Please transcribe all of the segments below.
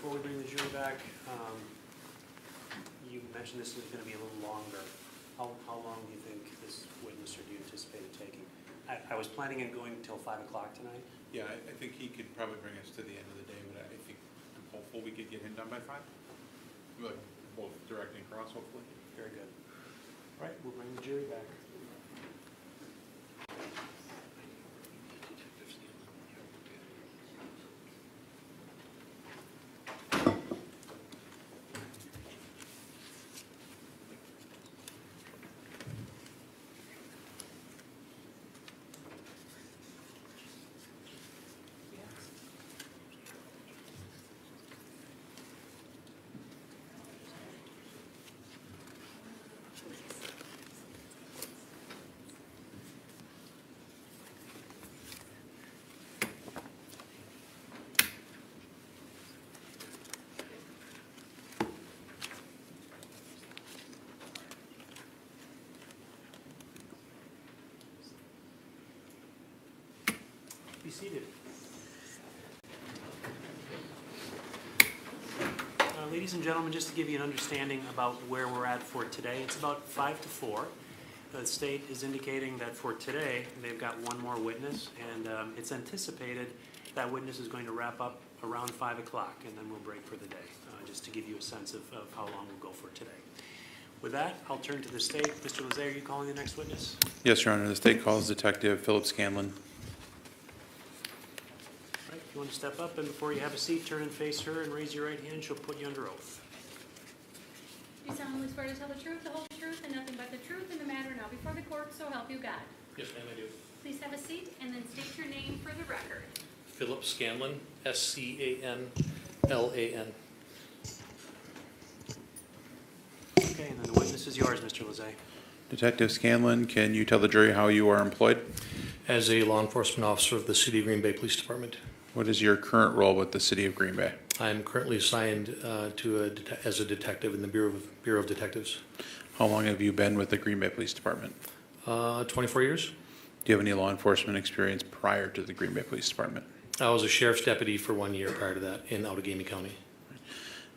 before we bring the jury back, you mentioned this is going to be a little longer. How long do you think this witness, or do you anticipate it taking? I was planning on going until 5 o'clock tonight. Yeah, I think he could probably bring us to the end of the day, but I think I'm hopeful we could get him done by 5. Like both direct and cross, hopefully. Very good. All right, we'll bring the jury back. Be seated. Ladies and gentlemen, just to give you an understanding about where we're at for today, it's about 5 to 4. The state is indicating that for today, they've got one more witness, and it's anticipated that witness is going to wrap up around 5 o'clock, and then we'll break for the day, just to give you a sense of how long we'll go for today. With that, I'll turn to the state. Mr. Lezay, are you calling the next witness? Yes, Your Honor. The state calls Detective Phillip Scanlan. If you want to step up, and before you have a seat, turn and face her and raise your right hand. She'll put you under oath. Do you solemnly swear to tell the truth, the whole truth, and nothing but the truth in the matter now before the court, so help you God? Yes, ma'am, I do. Please have a seat and then state your name for the record. Phillip Scanlan, Scanlan. Okay, and then the witness is yours, Mr. Lezay. Detective Scanlan, can you tell the jury how you are employed? As a law enforcement officer of the City of Green Bay Police Department. What is your current role with the City of Green Bay? I am currently assigned as a detective in the Bureau of Detectives. How long have you been with the Green Bay Police Department? 24 years. Do you have any law enforcement experience prior to the Green Bay Police Department? I was a sheriff's deputy for 1 year prior to that in Outagamie County.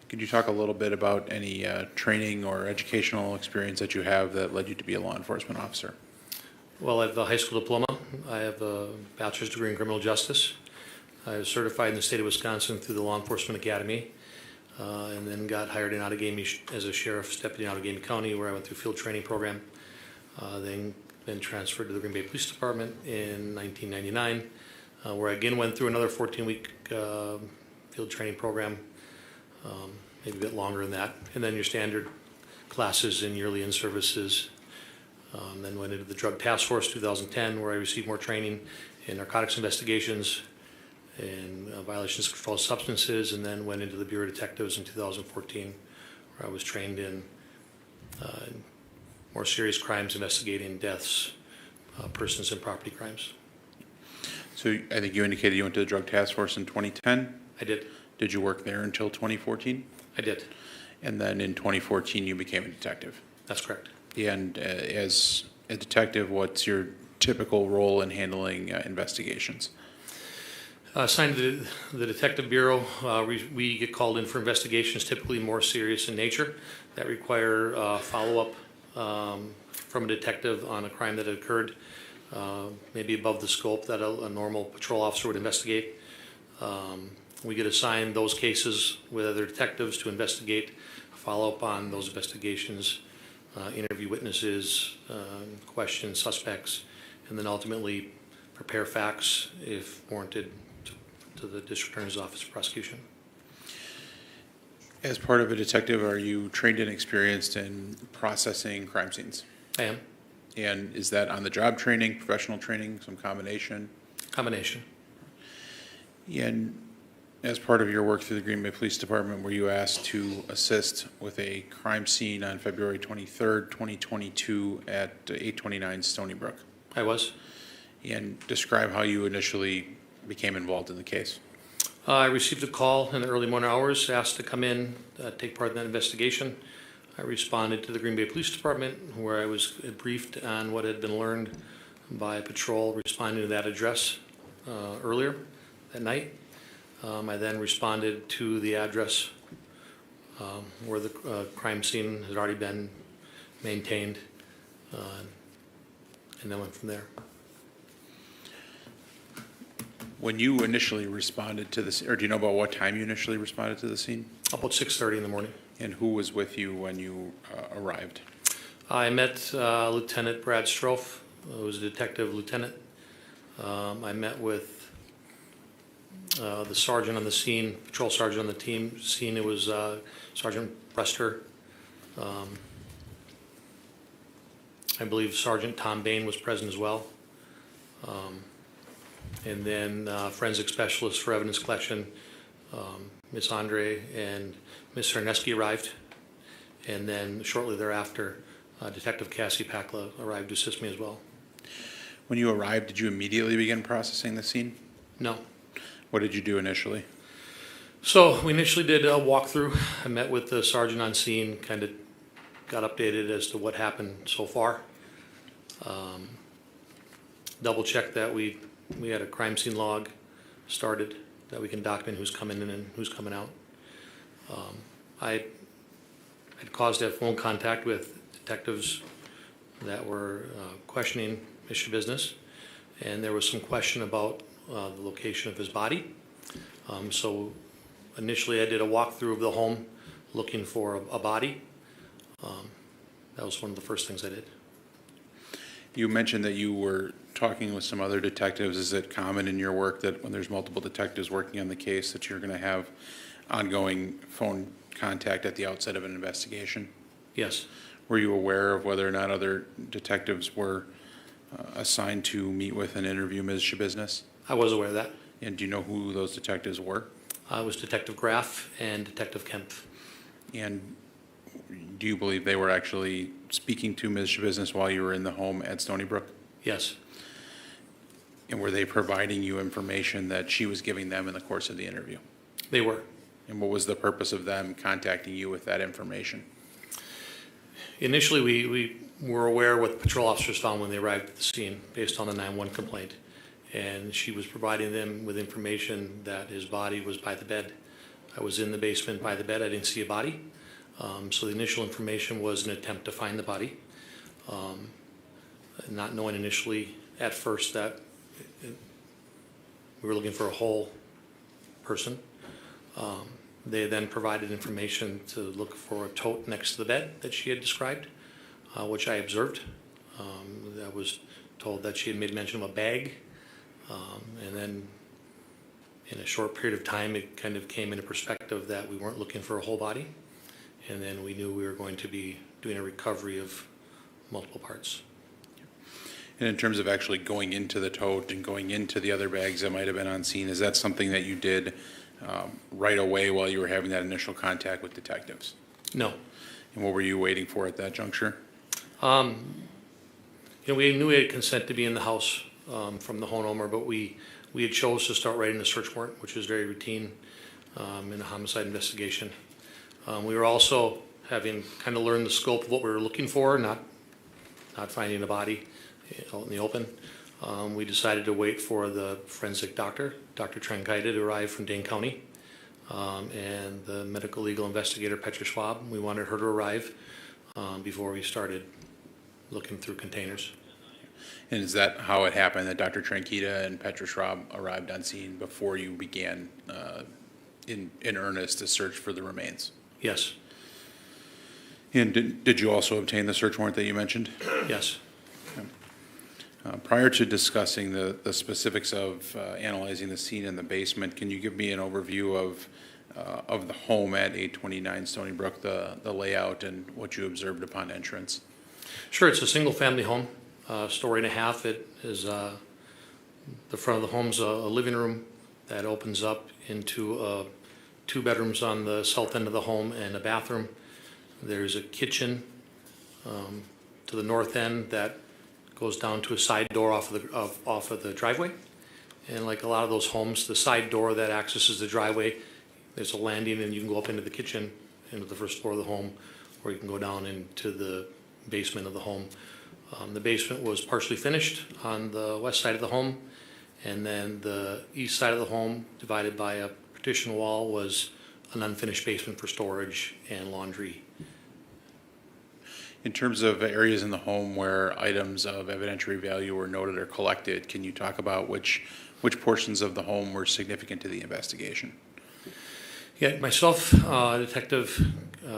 Could you talk a little bit about any training or educational experience that you have that led you to be a law enforcement officer? Well, I have a high school diploma. I have a bachelor's degree in criminal justice. I was certified in the state of Wisconsin through the Law Enforcement Academy, and then got hired in Outagamie as a sheriff's deputy in Outagamie County, where I went through field training program. Then transferred to the Green Bay Police Department in 1999, where I again went through another 14-week field training program, maybe a bit longer than that, and then your standard classes and yearly in-services. Then went into the Drug Task Force 2010, where I received more training in narcotics investigations and violations of controlled substances, and then went into the Bureau of Detectives in 2014, where I was trained in more serious crimes, investigating deaths, persons, and property crimes. So I think you indicated you went to the Drug Task Force in 2010. I did. Did you work there until 2014? I did. And then in 2014 you became a detective. That's correct. And as a detective, what's your typical role in handling investigations? Assigned to the Detective Bureau, we get called in for investigations typically more serious in nature that require follow-up from a detective on a crime that occurred, maybe above the scope that a normal patrol officer would investigate. We get assigned those cases with other detectives to investigate, follow up on those investigations, interview witnesses, question suspects, and then ultimately prepare facts if warranted to the District Attorney's Office of Prosecution. As part of a detective, are you trained and experienced in processing crime scenes? I am. And is that on-the-job training, professional training, some combination? Combination. And as part of your work through the Green Bay Police Department, were you asked to assist with a crime scene on February 23rd, 2022 at 829 Stony Brook? I was. And describe how you initially became involved in the case. I received a call in the early morning hours, asked to come in, take part in that investigation. I responded to the Green Bay Police Department, where I was briefed on what had been learned by a patrol responding to that address earlier that night. I then responded to the address where the crime scene had already been maintained, and then went from there. When you initially responded to this, or do you know about what time you initially responded to the scene? About 6:30 in the morning. And who was with you when you arrived? I met Lieutenant Brad Strofe, who was a detective lieutenant. I met with the sergeant on the scene, patrol sergeant on the scene. It was Sergeant Brester. I believe Sergeant Tom Bain was present as well. And then forensic specialist for evidence collection, Ms. Andre and Ms. Cerneski arrived. And then shortly thereafter, Detective Cassie Pakla arrived to assist me as well. When you arrived, did you immediately begin processing the scene? No. What did you do initially? So we initially did a walkthrough. I met with the sergeant on scene, kind of got updated as to what happened so far. Double checked that we had a crime scene log started that we can document who's coming in and who's coming out. I had caused to have phone contact with detectives that were questioning Ms. Schabusiness, and there was some question about the location of his body. So initially I did a walkthrough of the home looking for a body. That was one of the first things I did. You mentioned that you were talking with some other detectives. Is it common in your work that when there's multiple detectives working on the case that you're going to have ongoing phone contact at the outset of an investigation? Yes. Were you aware of whether or not other detectives were assigned to meet with and interview Ms. Schabusiness? I was aware of that. And do you know who those detectives were? It was Detective Graff and Detective Kemp. And do you believe they were actually speaking to Ms. Schabusiness while you were in the home at Stony Brook? Yes. And were they providing you information that she was giving them in the course of the interview? They were. And what was the purpose of them contacting you with that information? Initially, we were aware what the patrol officers found when they arrived at the scene based on the 911 complaint. And she was providing them with information that his body was by the bed. I was in the basement by the bed. I didn't see a body. So the initial information was an attempt to find the body. Not knowing initially at first that we were looking for a whole person. They then provided information to look for a tote next to the bed that she had described, which I observed. I was told that she had made mention of a bag, and then in a short period of time it kind of came into perspective that we weren't looking for a whole body, and then we knew we were going to be doing a recovery of multiple parts. And in terms of actually going into the tote and going into the other bags that might have been on scene, is that something that you did right away while you were having that initial contact with detectives? No. And what were you waiting for at that juncture? We knew we had consent to be in the house from the homeowner, but we had chose to start writing the search warrant, which is very routine in a homicide investigation. We were also having kind of learned the scope of what we were looking for, not finding a body out in the open. We decided to wait for the forensic doctor, Dr. Trenkaita, to arrive from Dane County, and the medical legal investigator, Petra Schwab. We wanted her to arrive before we started looking through containers. And is that how it happened, that Dr. Trenkaita and Petra Schwab arrived on scene before you began in earnest to search for the remains? Yes. And did you also obtain the search warrant that you mentioned? Yes. Prior to discussing the specifics of analyzing the scene in the basement, can you give me an overview of the home at 829 Stony Brook, the layout and what you observed upon entrance? Sure, it's a single-family home, story and a half. It is the front of the home's a living room that opens up into 2 bedrooms on the south end of the home and a bathroom. There's a kitchen to the north end that goes down to a side door off of the driveway. And like a lot of those homes, the side door that accesses the driveway, there's a landing and you can go up into the kitchen, into the first floor of the home, or you can go down into the basement of the home. The basement was partially finished on the west side of the home, and then the east side of the home, divided by a partition wall was an unfinished basement for storage and laundry. In terms of areas in the home where items of evidentiary value were noted or collected, can you talk about which portions of the home were significant to the investigation? Yeah, myself, Detective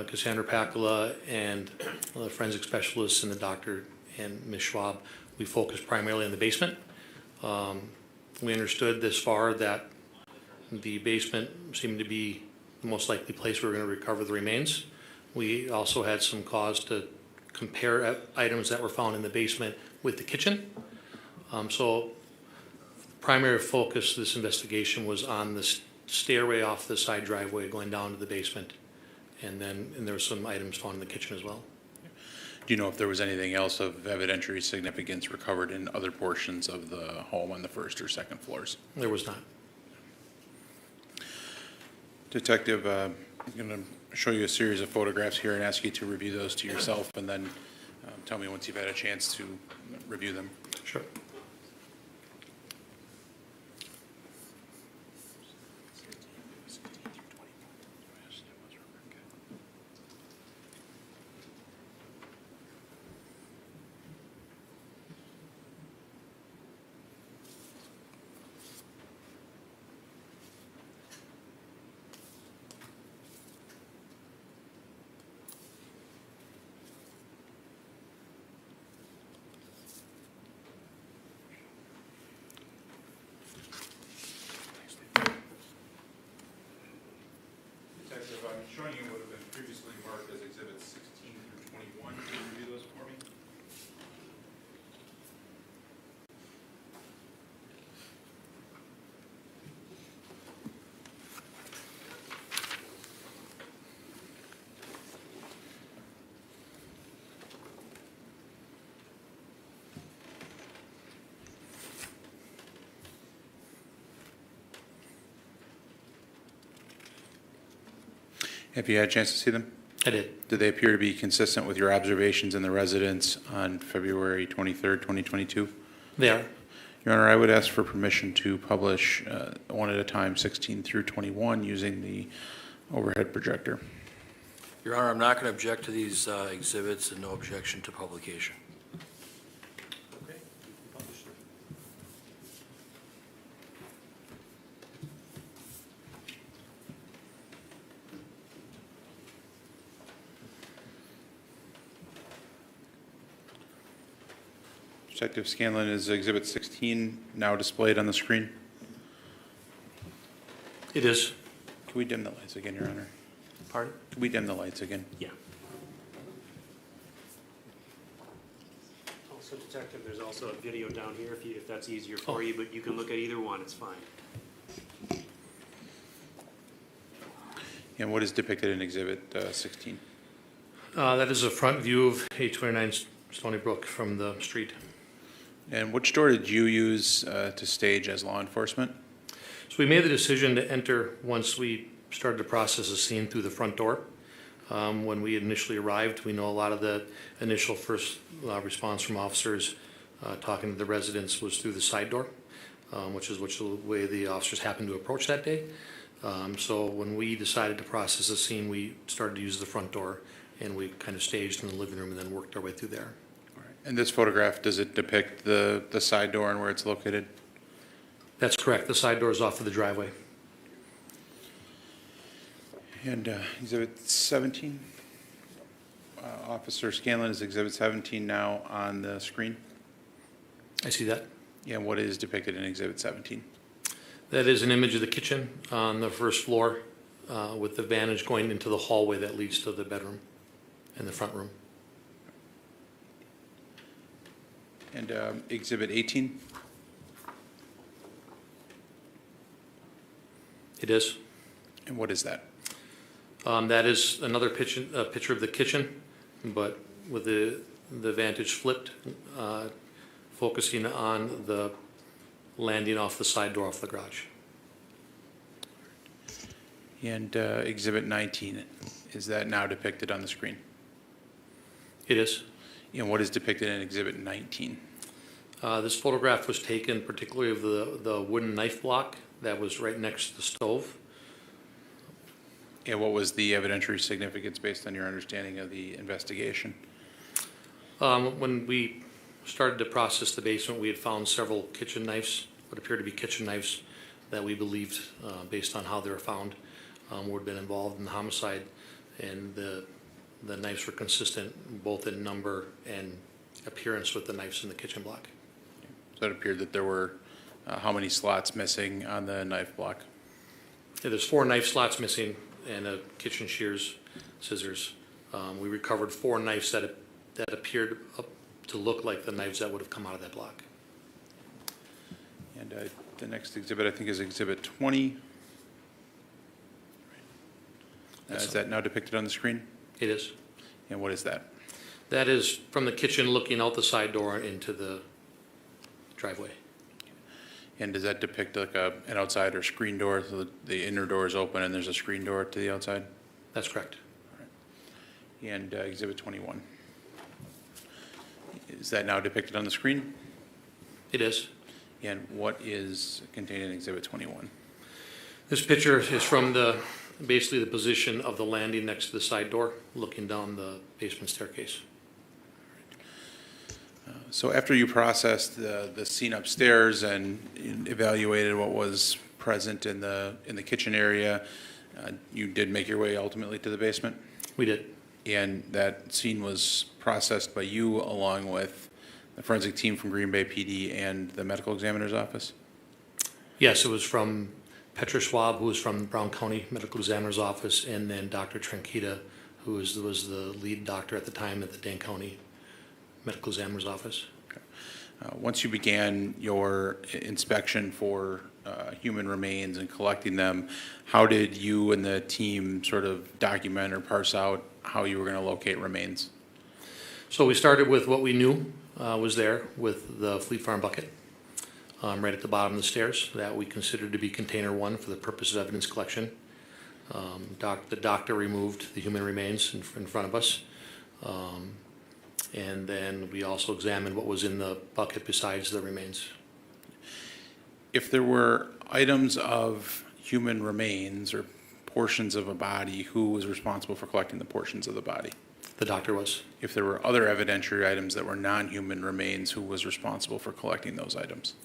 Cassandra Pacula, and the forensic specialists and the doctor and Ms. Schwab, we focused primarily on the basement. We understood this far that the basement seemed to be the most likely place we were going to recover the remains. We also had some cause to compare items that were found in the basement with the kitchen. So primary focus of this investigation was on the stairway off the side driveway going down to the basement. And there were some items found in the kitchen as well. Do you know if there was anything else of evidentiary significance recovered in other portions of the home on the first or second floors? There was not. Detective, I'm going to show you a series of photographs here and ask you to review those to yourself, and then tell me once you've had a chance to review them. Sure. Detective, I'm showing you what have been previously marked as exhibits 16 through 21. Can you review those for me? Have you had a chance to see them? I did. Do they appear to be consistent with your observations in the residence on February 23rd, 2022? They are. Your Honor, I would ask for permission to publish one at a time, 16 through 21, using the overhead projector. Your Honor, I'm not going to object to these exhibits and no objection to publication. Okay. Detective Scanlan, is Exhibit 16 now displayed on the screen? It is. Can we dim the lights again, Your Honor? Pardon? Can we dim the lights again? Yeah. Also, Detective, there's also a video down here if that's easier for you, but you can look at either one, it's fine. And what is depicted in Exhibit 16? That is a front view of 829 Stony Brook from the street. And which door did you use to stage as law enforcement? So we made the decision to enter once we started to process the scene through the front door. When we initially arrived, we know a lot of the initial first response from officers talking to the residents was through the side door, which is the way the officers happened to approach that day. So when we decided to process the scene, we started to use the front door, and we kind of staged in the living room and then worked our way through there. All right. And this photograph, does it depict the side door and where it's located? That's correct. The side door is off of the driveway. And Exhibit 17? Officer Scanlan, is Exhibit 17 now on the screen? I see that. And what is depicted in Exhibit 17? That is an image of the kitchen on the first floor with the vantage going into the hallway that leads to the bedroom and the front room. And Exhibit 18? It is. And what is that? That is another picture of the kitchen, but with the vantage flipped, focusing on the landing off the side door off the garage. And Exhibit 19, is that now depicted on the screen? It is. And what is depicted in Exhibit 19? This photograph was taken particularly of the wooden knife block that was right next to the stove. And what was the evidentiary significance based on your understanding of the investigation? When we started to process the basement, we had found several kitchen knives, what appeared to be kitchen knives that we believed, based on how they were found, would have been involved in the homicide. And the knives were consistent both in number and appearance with the knives in the kitchen block. So it appeared that there were how many slots missing on the knife block? Yeah, there's 4 knife slots missing and a kitchen shears, scissors. We recovered 4 knives that appeared to look like the knives that would have come out of that block. And the next exhibit, I think, is Exhibit 20. Is that now depicted on the screen? It is. And what is that? That is from the kitchen looking out the side door into the driveway. And does that depict like an outside or screen door? So the inner door is open and there's a screen door to the outside? That's correct. And Exhibit 21. Is that now depicted on the screen? It is. And what is contained in Exhibit 21? This picture is from basically the position of the landing next to the side door, looking down the basement staircase. So after you processed the scene upstairs and evaluated what was present in the kitchen area, you did make your way ultimately to the basement? We did. And that scene was processed by you along with the forensic team from Green Bay PD and the medical examiner's office? Yes, it was from Petra Schwab, who was from Brown County Medical Examiner's Office, and then Dr. Tranquita, who was the lead doctor at the time at the Dane County Medical Examiner's Office. Okay. Once you began your inspection for human remains and collecting them, how did you and the team sort of document or parse out how you were going to locate remains? So we started with what we knew was there with the Fleet Farm bucket right at the bottom of the stairs that we considered to be container 1 for the purpose of evidence collection. The doctor removed the human remains in front of us. And then we also examined what was in the bucket besides the remains. If there were items of human remains or portions of a body, who was responsible for collecting the portions of the body? The doctor was. If there were other evidentiary items that were non-human remains, who was responsible for collecting those items?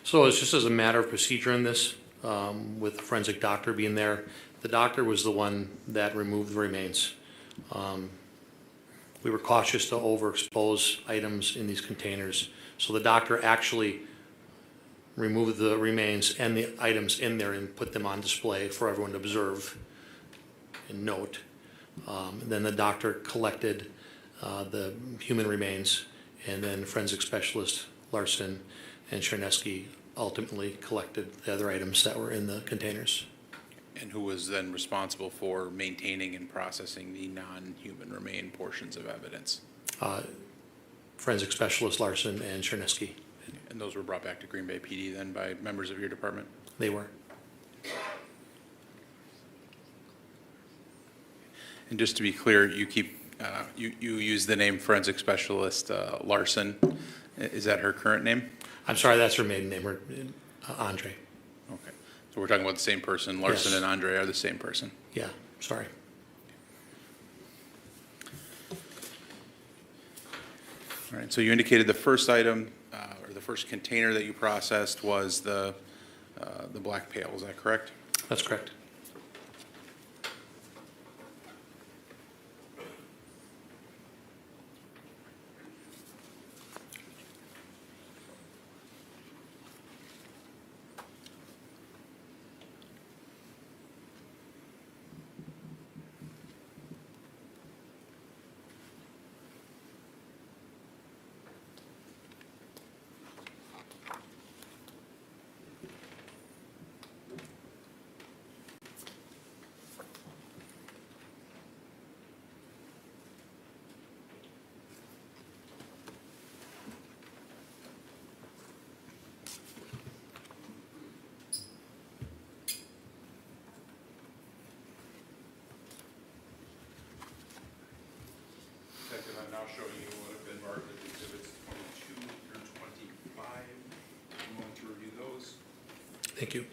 So it's just as a matter of procedure in this, with the forensic doctor being there, the doctor was the one that removed the remains. We were cautious to overexpose items in these containers. So the doctor actually removed the remains and the items in there and put them on display for everyone to observe and note. Then the doctor collected the human remains, and then forensic specialist Larson and Chernesky ultimately collected the other items that were in the containers. And who was then responsible for maintaining and processing the non-human remain portions of evidence? Forensic specialist Larson and Chernesky. And those were brought back to Green Bay PD then by members of your department? They were. And just to be clear, you keep you use the name forensic specialist Larson. Is that her current name? I'm sorry, that's her maiden name, Andre. Okay. So we're talking about the same person. Larson Yes. and Andre are the same person. Yeah, sorry. All right. So you indicated the first item or the first container that you processed was the black pail. Is that correct? That's correct. Detective, I'm now showing you what have been marked as exhibits 22 through 25. I'm going to review those. Thank you.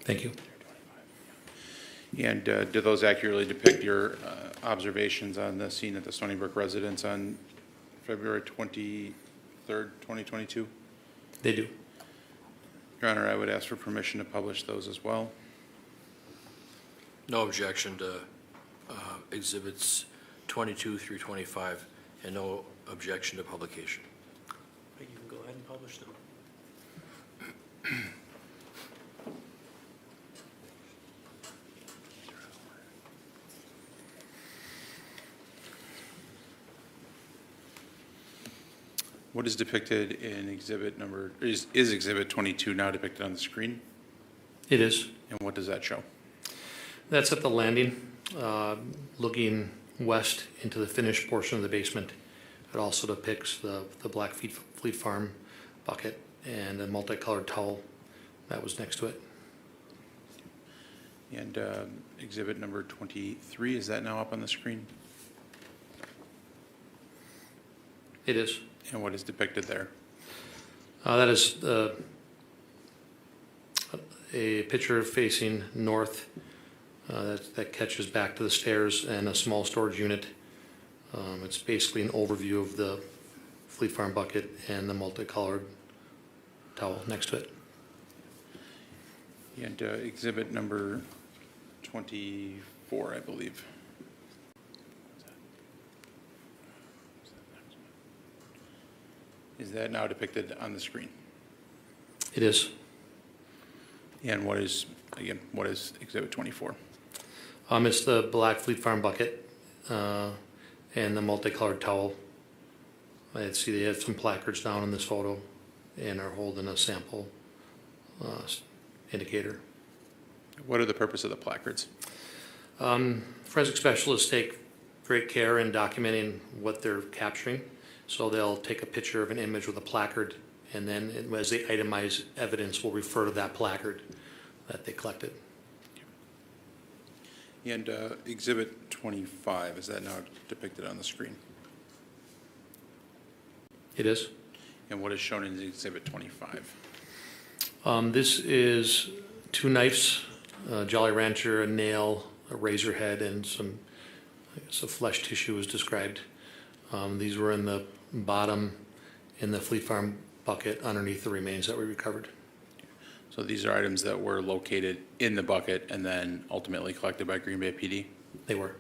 Thank you. And do those accurately depict your observations on the scene at the Stony Brook residence on February 23rd, 2022? They do. Your Honor, I would ask for permission to publish those as well. No objection to exhibits 22 through 25, and no objection to publication. You can go ahead and publish them. What is depicted in exhibit number, is exhibit 22 now depicted on the screen? It is. And what does that show? That's at the landing, looking west into the finished portion of the basement. It also depicts the black Fleet Farm bucket and a multicolored towel that was next to it. And exhibit number 23, is that now up on the screen? It is. And what is depicted there? That is a picture facing north that catches back to the stairs and a small storage unit. It's basically an overview of the Fleet Farm bucket and the multicolored towel next to it. And exhibit number 24, I believe. Is that now depicted on the screen? It is. And what is, again, what is exhibit 24? It's the black Fleet Farm bucket and the multicolored towel. I see they have some placards down in this photo and are holding a sample indicator. What are the purpose of the placards? Forensic specialists take great care in documenting what they're capturing. So they'll take a picture of an image with a placard, and then as they itemize evidence, we'll refer to that placard that they collected. And exhibit 25, is that now depicted on the screen? It is. And what is shown in exhibit 25? This is 2 knives, a Jolly Rancher, a nail, a razor head, and some, I guess, a flesh tissue was described. These were in the bottom in the Fleet Farm bucket underneath the remains that we recovered. So these are items that were located in the bucket and then ultimately collected by Green Bay PD? They were.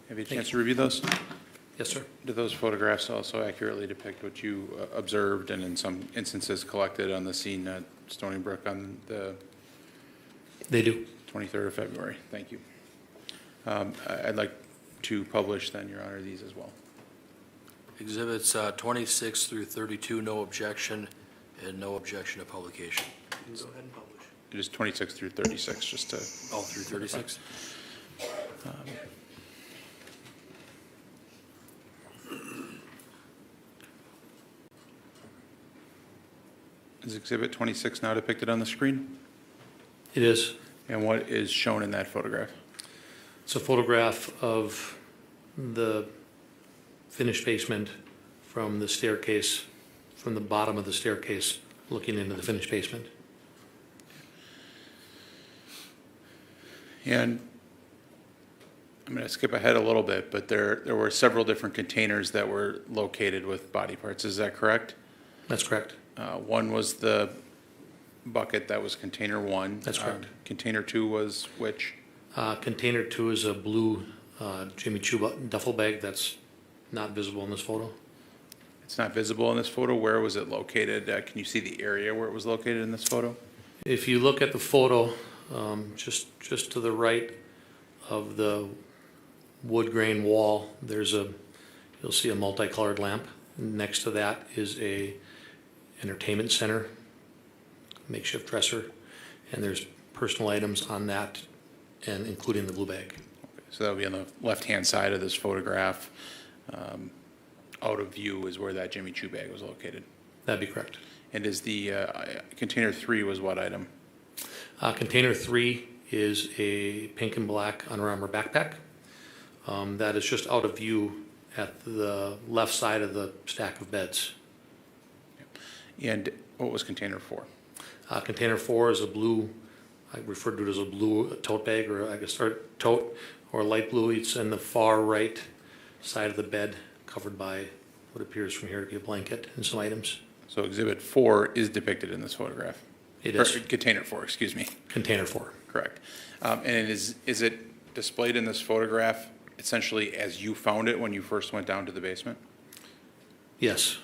Have you had a chance to review those? Yes, sir. Do those photographs also accurately depict what you observed and in some instances collected on the scene at Stony Brook on the They do. 23rd of February? Thank you. I'd like to publish then, Your Honor, these as well. Exhibits 26 through 32, no objection, and no objection to publication. You can go ahead and publish. It is 26 through 36, just to, All through 36? is Exhibit 26 now depicted on the screen? It is. And what is shown in that photograph? It's a photograph of the finished basement from the staircase, from the bottom of the staircase, looking into the finished basement. And I'm going to skip ahead a little bit, but there were several different containers that were located with body parts. Is that correct? That's correct. One was the bucket that was container one. That's correct. Container two was which? Container 2 is a blue Jimmy Choo duffel bag that's not visible in this photo. It's not visible in this photo. Where was it located? Can you see the area where it was located in this photo? If you look at the photo, just to the right of the wood grain wall, you'll see a multicolored lamp. Next to that is a entertainment center, makeshift dresser, and there's personal items on that, and including the blue bag. So that would be on the left-hand side of this photograph. Out of view is where that Jimmy Choo bag was located. That'd be correct. And is the container three was what item? Container 3 is a pink and black Under Armour backpack. That is just out of view at the left side of the stack of beds. And what was container four? Container 4 is a blue, I refer to it as a blue tote bag, or I guess, or tote, or light blue. It's in the far right side of the bed, covered by what appears from here to be a blanket and some items. So exhibit 4 is depicted in this photograph? It is. Or container 4, excuse me. Container 4. Correct. And is it displayed in this photograph essentially as you found it when you first went down to the basement? Yes.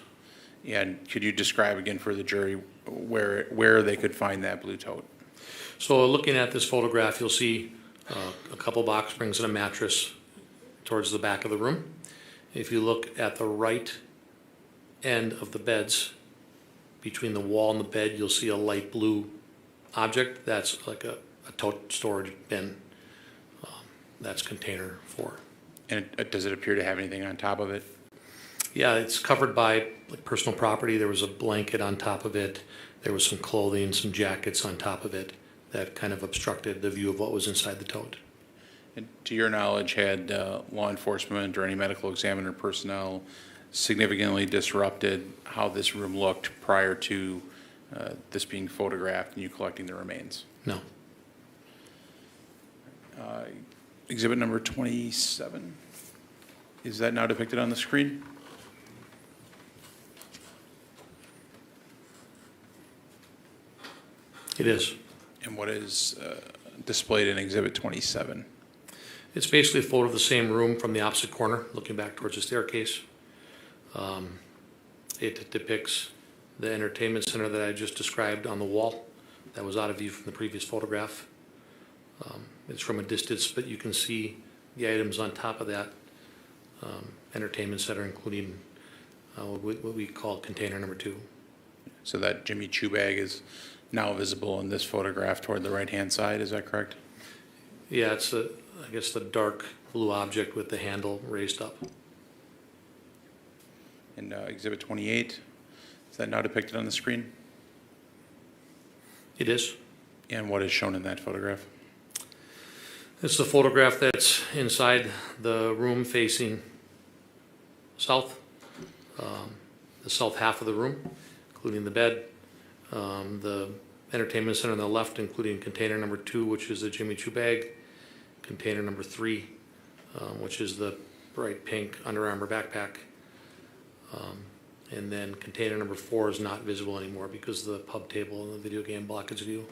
And could you describe again for the jury where they could find that blue tote? So looking at this photograph, you'll see a couple box springs and a mattress towards the back of the room. If you look at the right end of the beds, between the wall and the bed, you'll see a light blue object. That's like a tote storage bin. That's container 4. And does it appear to have anything on top of it? Yeah, it's covered by like personal property. There was a blanket on top of it. There was some clothing, some jackets on top of it that kind of obstructed the view of what was inside the tote. And to your knowledge, had law enforcement or any medical examiner personnel significantly disrupted how this room looked prior to this being photographed and you collecting the remains? No. Exhibit number 27. Is that now depicted on the screen? It is. And what is displayed in Exhibit 27? It's basically a photo of the same room from the opposite corner, looking back towards the staircase. It depicts the entertainment center that I just described on the wall that was out of view from the previous photograph. It's from a distance, but you can see the items on top of that entertainment center, including what we call container number 2. So that Jimmy Choo bag is now visible in this photograph toward the right-hand side, is that correct? Yeah, it's I guess the dark blue object with the handle raised up. And Exhibit 28, is that now depicted on the screen? It is. And what is shown in that photograph? It's the photograph that's inside the room facing south, the south half of the room, including the bed, the entertainment center on the left, including container number 2, which is the Jimmy Choo bag, container number 3, which is the bright pink Under Armour backpack, and then container number 4 is not visible anymore because the pub table and the video game blockage view.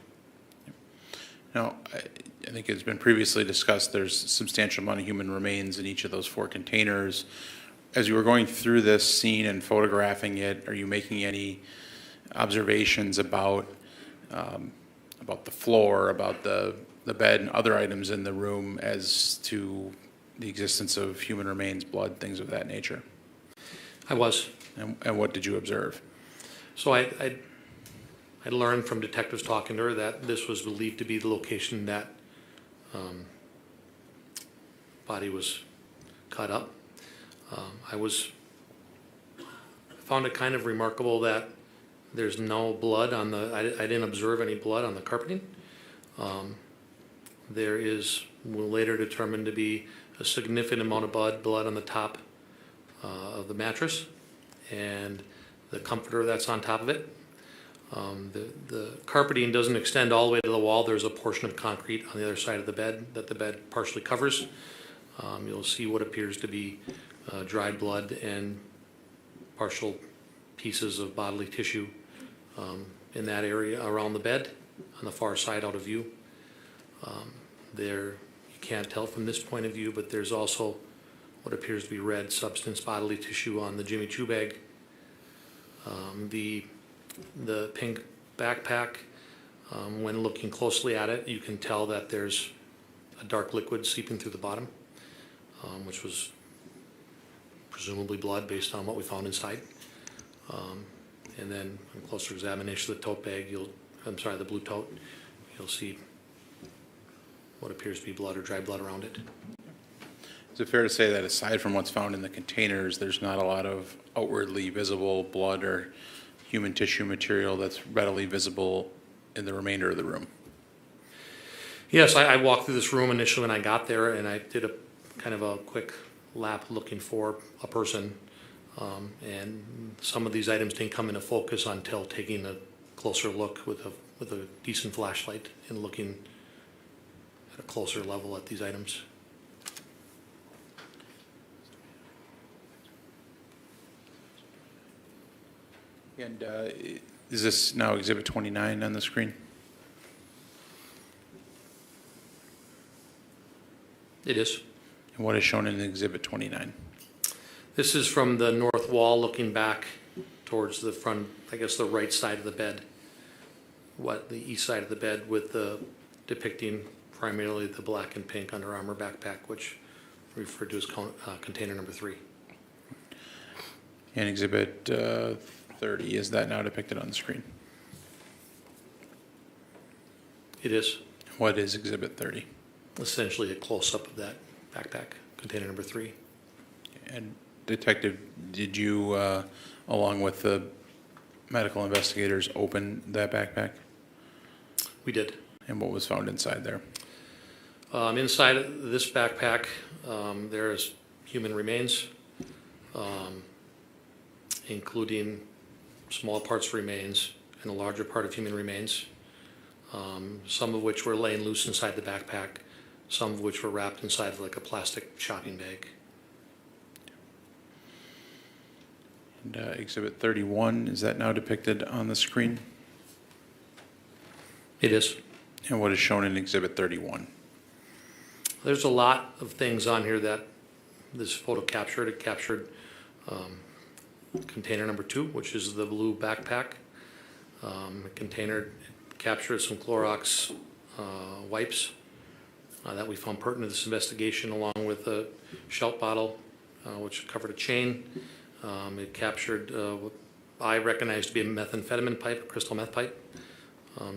Now, I think it's been previously discussed, there's a substantial amount of human remains in each of those 4 containers. As you were going through this scene and photographing it, are you making any observations about the floor, about the bed and other items in the room as to the existence of human remains, blood, things of that nature? I was. And what did you observe? So I learned from detectives talking to her that this was believed to be the location that body was cut up. I found it kind of remarkable that there's no blood on the, I didn't observe any blood on the carpeting. There is, we'll later determined to be a significant amount of blood on the top of the mattress and the comforter that's on top of it. The carpeting doesn't extend all the way to the wall. There's a portion of concrete on the other side of the bed that the bed partially covers. You'll see what appears to be dried blood and partial pieces of bodily tissue in that area around the bed on the far side out of view. There, you can't tell from this point of view, but there's also what appears to be red substance bodily tissue on the Jimmy Choo bag. The pink backpack, when looking closely at it, you can tell that there's a dark liquid seeping through the bottom, which was presumably blood based on what we found inside. And then on closer examination of the tote bag, the blue tote, you'll see what appears to be blood or dry blood around it. Is it fair to say that aside from what's found in the containers, there's not a lot of outwardly visible blood or human tissue material that's readily visible in the remainder of the room? Yes, I walked through this room initially when I got there, and I did a kind of a quick lap looking for a person. And some of these items didn't come into focus until taking a closer look with a decent flashlight and looking at a closer level at these items. And is this now Exhibit 29 on the screen? It is. And what is shown in Exhibit 29? This is from the north wall looking back towards the front, I guess the right side of the bed. The east side of the bed with the depicting primarily the black and pink Under Armour backpack, which we refer to as container number 3. And Exhibit 30, is that now depicted on the screen? It is. What is Exhibit 30? Essentially a close-up of that backpack, container number 3. And Detective, did you, along with the medical investigators, open that backpack? We did. And what was found inside there? Inside this backpack, there is human remains, including small parts of remains and a larger part of human remains, some of which were laying loose inside the backpack, some of which were wrapped inside of like a plastic shopping bag. And Exhibit 31, is that now depicted on the screen? It is. And what is shown in Exhibit 31? There's a lot of things on here that this photo captured. It captured container number 2, which is the blue backpack. It captured some Clorox wipes that we found pertinent to this investigation, along with a Shelt bottle, which covered a chain. It captured what I recognized to be a methamphetamine pipe, a crystal meth pipe,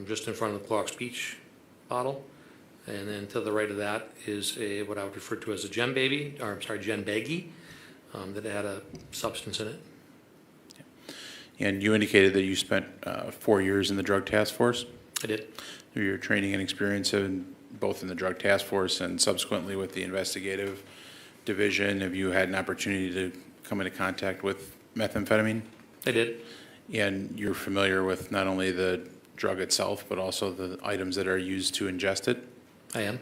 just in front of the Clorox Beach bottle. And then to the right of that is what I would refer to as a gem baggie, that had a substance in it. And you indicated that you spent 4 years in the Drug Task Force? I did. Through your training and experience both in the Drug Task Force and subsequently with the investigative division, have you had an opportunity to come into contact with methamphetamine? I did. And you're familiar with not only the drug itself, but also the items that are used to ingest it? I am.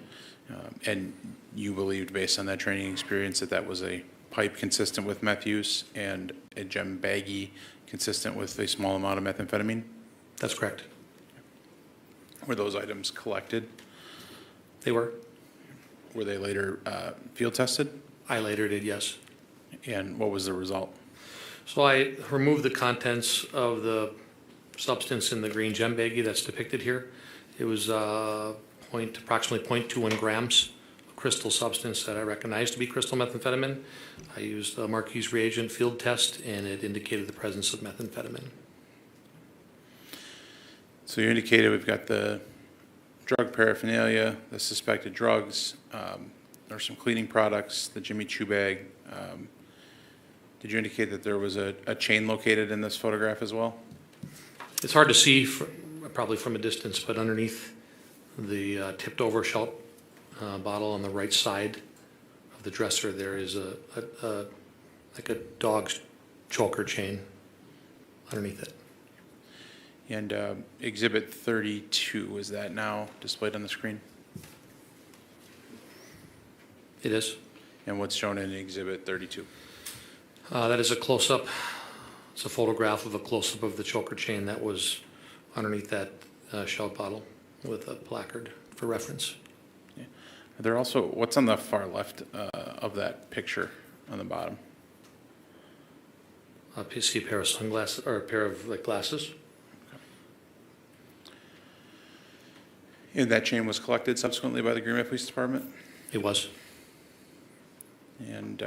And you believed, based on that training experience, that that was a pipe consistent with meth use and a gem baggie consistent with a small amount of methamphetamine? That's correct. Were those items collected? They were. Were they later field tested? I later did, yes. And what was the result? So I removed the contents of the substance in the green gem baggie that's depicted here. It was approximately 0.21 grams of crystal substance that I recognized to be crystal methamphetamine. I used a Marquis reagent field test, and it indicated the presence of methamphetamine. So you indicated we've got the drug paraphernalia, the suspected drugs, there were some cleaning products, the Jimmy Choo bag. Did you indicate that there was a chain located in this photograph as well? It's hard to see, probably from a distance, but underneath the tipped over shell bottle on the right side of the dresser, there is like a dog's choker chain underneath it. And Exhibit 32, is that now displayed on the screen? It is. And what's shown in Exhibit 32? That is a close-up. It's a photograph of a close-up of the choker chain that was underneath that shell bottle with a placard for reference. Yeah. Are there also, what's on the far left of that picture on the bottom? You see a pair of sunglasses, or a pair of like glasses. And that chain was collected subsequently by the Green Bay Police Department? It was. And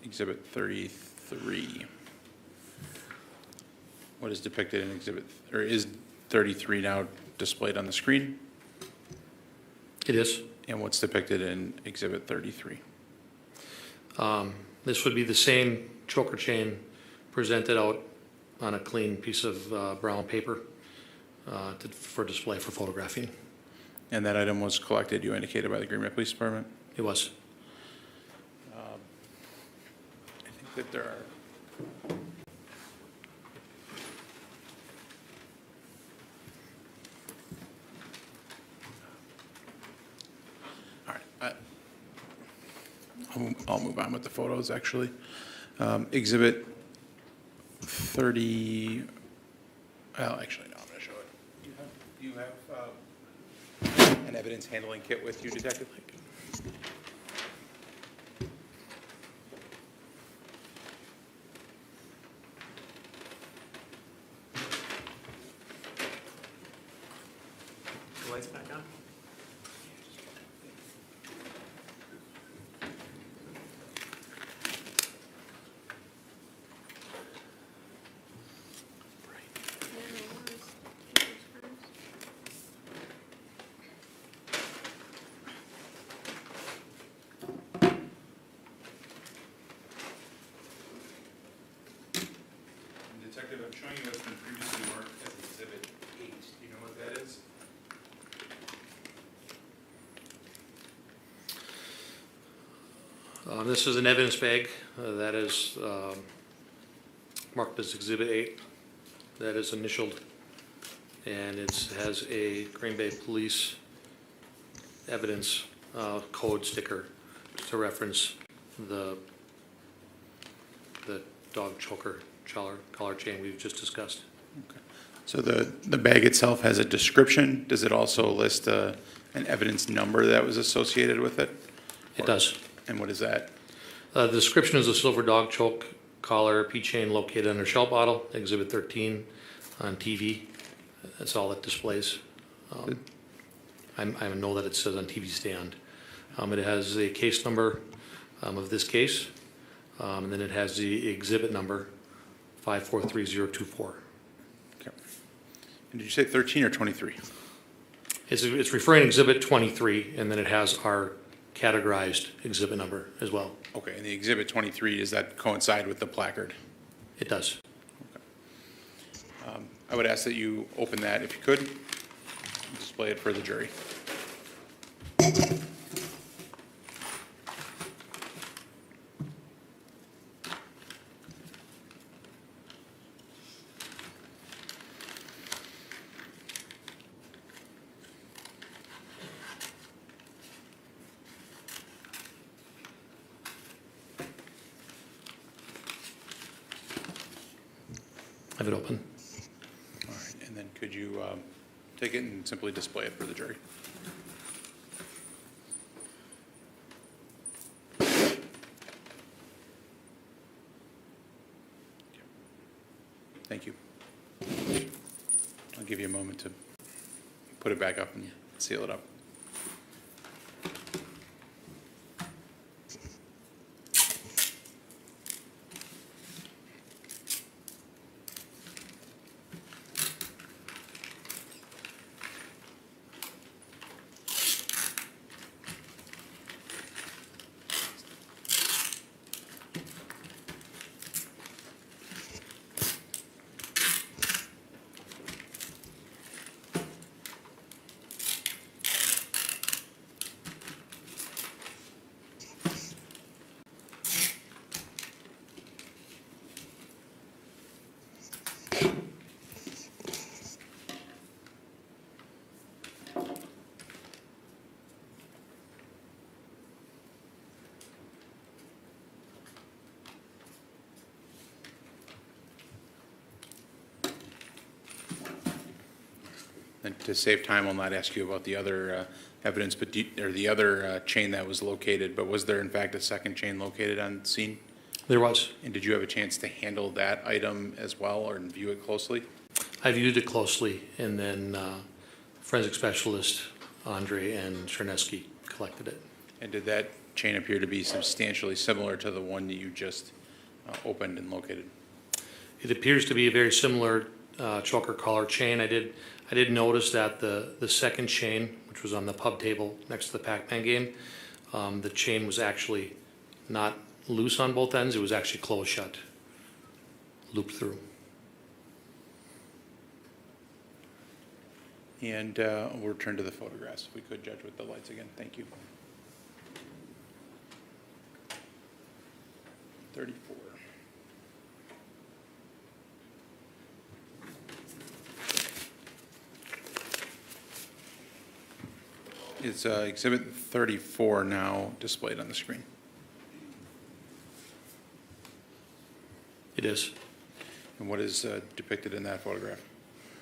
Exhibit 33. What is depicted in Exhibit, or is 33 now displayed on the screen? It is. And what's depicted in Exhibit 33? This would be the same choker chain presented out on a clean piece of brown paper for display for photographing. And that item was collected, you indicated, by the Green Bay Police Department? It was. I think that there are... All right. I'll move on with the photos, actually. Exhibit 30... Well, actually, no, I'm going to show it. Do you have an evidence handling kit with you, Detective? The lights back on? Detective, I'm showing you what's been previously marked as Exhibit 8. Do you know what that is? This is an evidence bag that is marked as Exhibit 8. That is initialed, and it has a Green Bay Police evidence code sticker to reference the dog choker collar chain we've just discussed. Okay. So the bag itself has a description. Does it also list an evidence number that was associated with it? It does. And what is that? The description is a silver dog choke collar P chain located under shell bottle, Exhibit 13 on TV. That's all it displays. I know that it says on TV stand. It has a case number of this case, and then it has the exhibit number 543024. Okay. And did you say 13 or 23? It's referring to Exhibit 23, and then it has our categorized exhibit number as well. Okay, and the Exhibit 23, does that coincide with the placard? It does. Okay. I would ask that you open that if you could, and display it for the jury. Have it open. All right, and then could you take it and simply display it for the jury? Thank you. I'll give you a moment to put it back up and seal it up. And to save time, I'll not ask you about the other evidence, but or the other chain that was located, but was there in fact a second chain located on scene? There was. And did you have a chance to handle that item as well or view it closely? I viewed it closely, and then forensic specialist Andre and Chernesky collected it. And did that chain appear to be substantially similar to the one that you just opened and located? It appears to be a very similar choker collar chain. I did notice that the second chain, which was on the pub table next to the Pac-Man game, the chain was actually not loose on both ends. It was actually closed shut, looped through. And we'll return to the photographs if we could, Judge, with the lights again. Thank you. 34. Is Exhibit 34 now displayed on the screen? It is. And what is depicted in that photograph?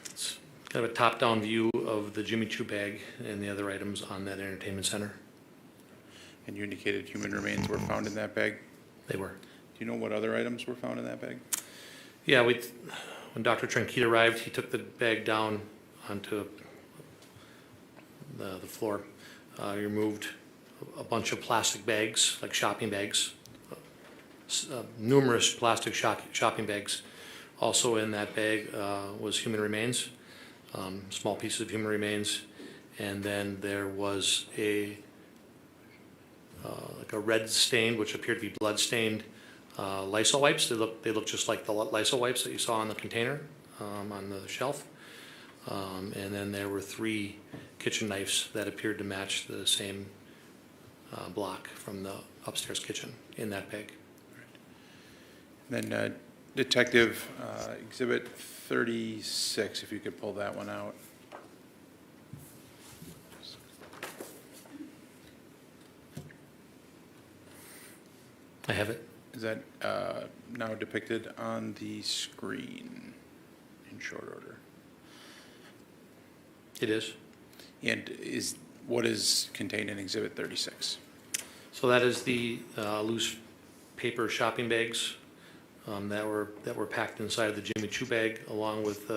It's kind of a top-down view of the Jimmy Choo bag and the other items on that entertainment center. And you indicated human remains were found in that bag? They were. Do you know what other items were found in that bag? Yeah, when Dr. Tranquita arrived, he took the bag down onto the floor. He removed a bunch of plastic bags, like shopping bags, numerous plastic shopping bags. Also in that bag was human remains, small pieces of human remains, and then there was like a red stained, which appeared to be blood stained Lysol wipes. They look just like the Lysol wipes that you saw on the container on the shelf. And then there were 3 kitchen knives that appeared to match the same block from the upstairs kitchen in that bag. Then Detective, Exhibit 36, if you could pull that one out. I have it. Is that now depicted on the screen in short order? It is. And what is contained in Exhibit 36? So that is the loose paper shopping bags that were packed inside the Jimmy Choo bag, along with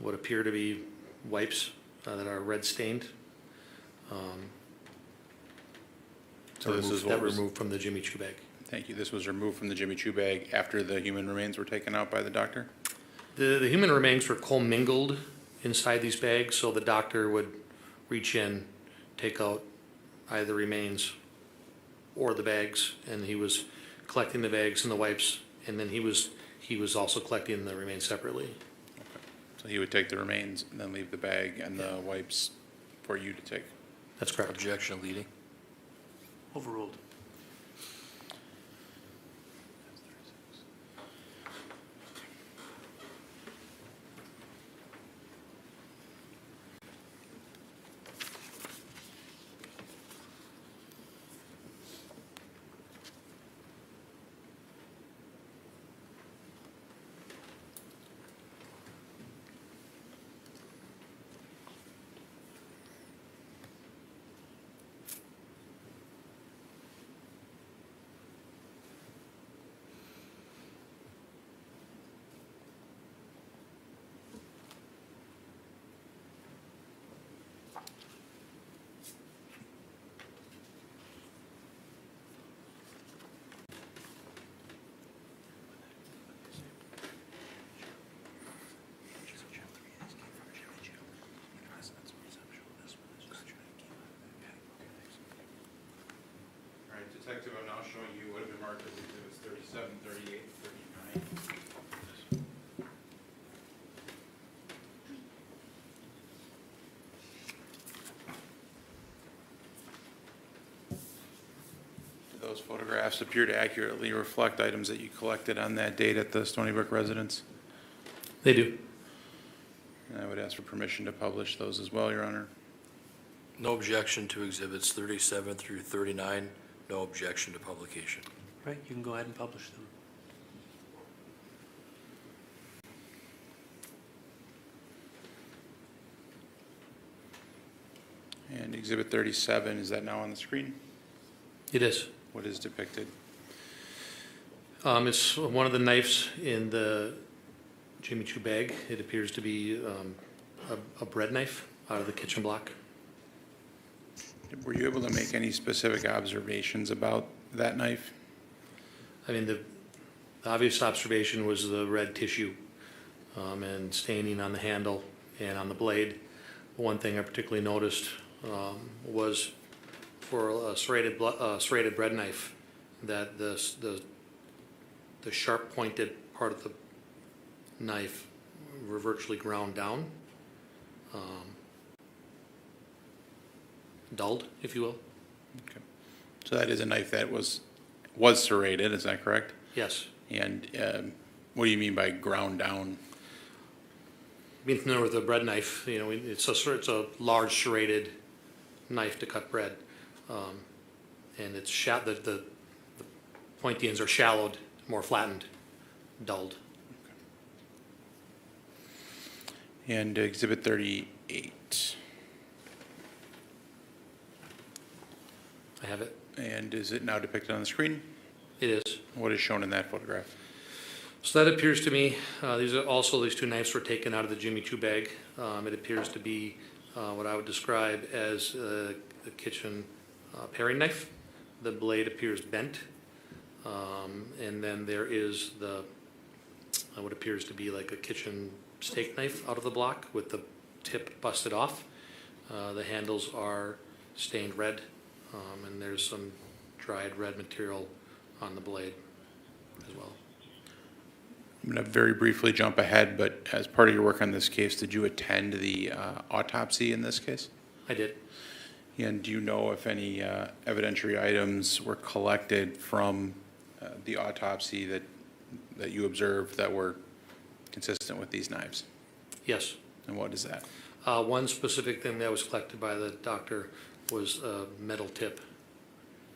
what appear to be wipes that are red stained. So this is what was removed from the Jimmy Choo bag. Thank you. This was removed from the Jimmy Choo bag after the human remains were taken out by the doctor? The human remains were commingled inside these bags, so the doctor would reach in, take out either the remains or the bags, and he was collecting the bags and the wipes, and then he was also collecting the remains separately. Okay. So he would take the remains and then leave the bag and the wipes for you to take? That's correct. Objection leading. Overruled. Detective, I'm now showing you what have been marked as exhibits 37, 38, and 39. Do those photographs appear to accurately reflect items that you collected on that date at the Stony Brook residence? They do. And I would ask for permission to publish those as well, Your Honor. No objection to exhibits 37 through 39. No objection to publication. Right, you can go ahead and publish them. And exhibit 37, is that now on the screen? It is. What is depicted? It's one of the knives in the Jimmy Choo bag. It appears to be a bread knife out of the kitchen block. Were you able to make any specific observations about that knife? I mean, the obvious observation was the red tissue and staining on the handle and on the blade. One thing I particularly noticed was for a serrated bread knife that the sharp pointed part of the knife were virtually ground down, dulled, if you will. Okay. So that is a knife that was serrated, is that correct? Yes. And what do you mean by ground down? Being familiar with a bread knife, you know, it's a large serrated knife to cut bread, and it's the pointy ends are shallowed, more flattened, dulled. And exhibit 38. I have it. And is it now depicted on the screen? It is. What is shown in that photograph? So that appears to me, these two knives were taken out of the Jimmy Choo bag. It appears to be what I would describe as a kitchen paring knife. The blade appears bent. And then there is what appears to be like a kitchen steak knife out of the block with the tip busted off. The handles are stained red, and there's some dried red material on the blade as well. I'm going to very briefly jump ahead, but as part of your work on this case, did you attend the autopsy in this case? I did. And do you know if any evidentiary items were collected from the autopsy that you observed that were consistent with these knives? Yes. And what is that? One specific thing that was collected by the doctor was a metal tip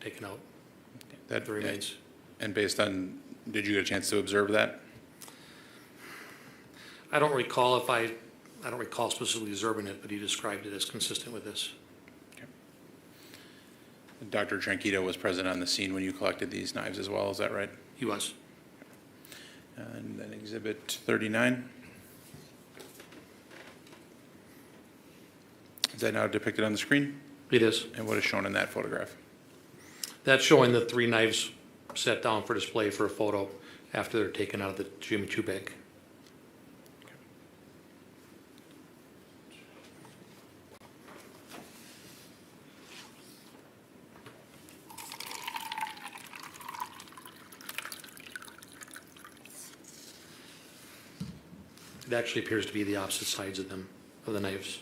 taken out. That The remains. And based on, did you get a chance to observe that? I don't recall specifically observing it, but he described it as consistent with this. Okay. Dr. Tranquito was present on the scene when you collected these knives as well, is that right? He was. And then exhibit 39. Is that now depicted on the screen? It is. And what is shown in that photograph? That's showing the three knives set down for display for a photo after they're taken out of the Jimmy Choo bag. It actually appears to be the opposite sides of them, of the knives.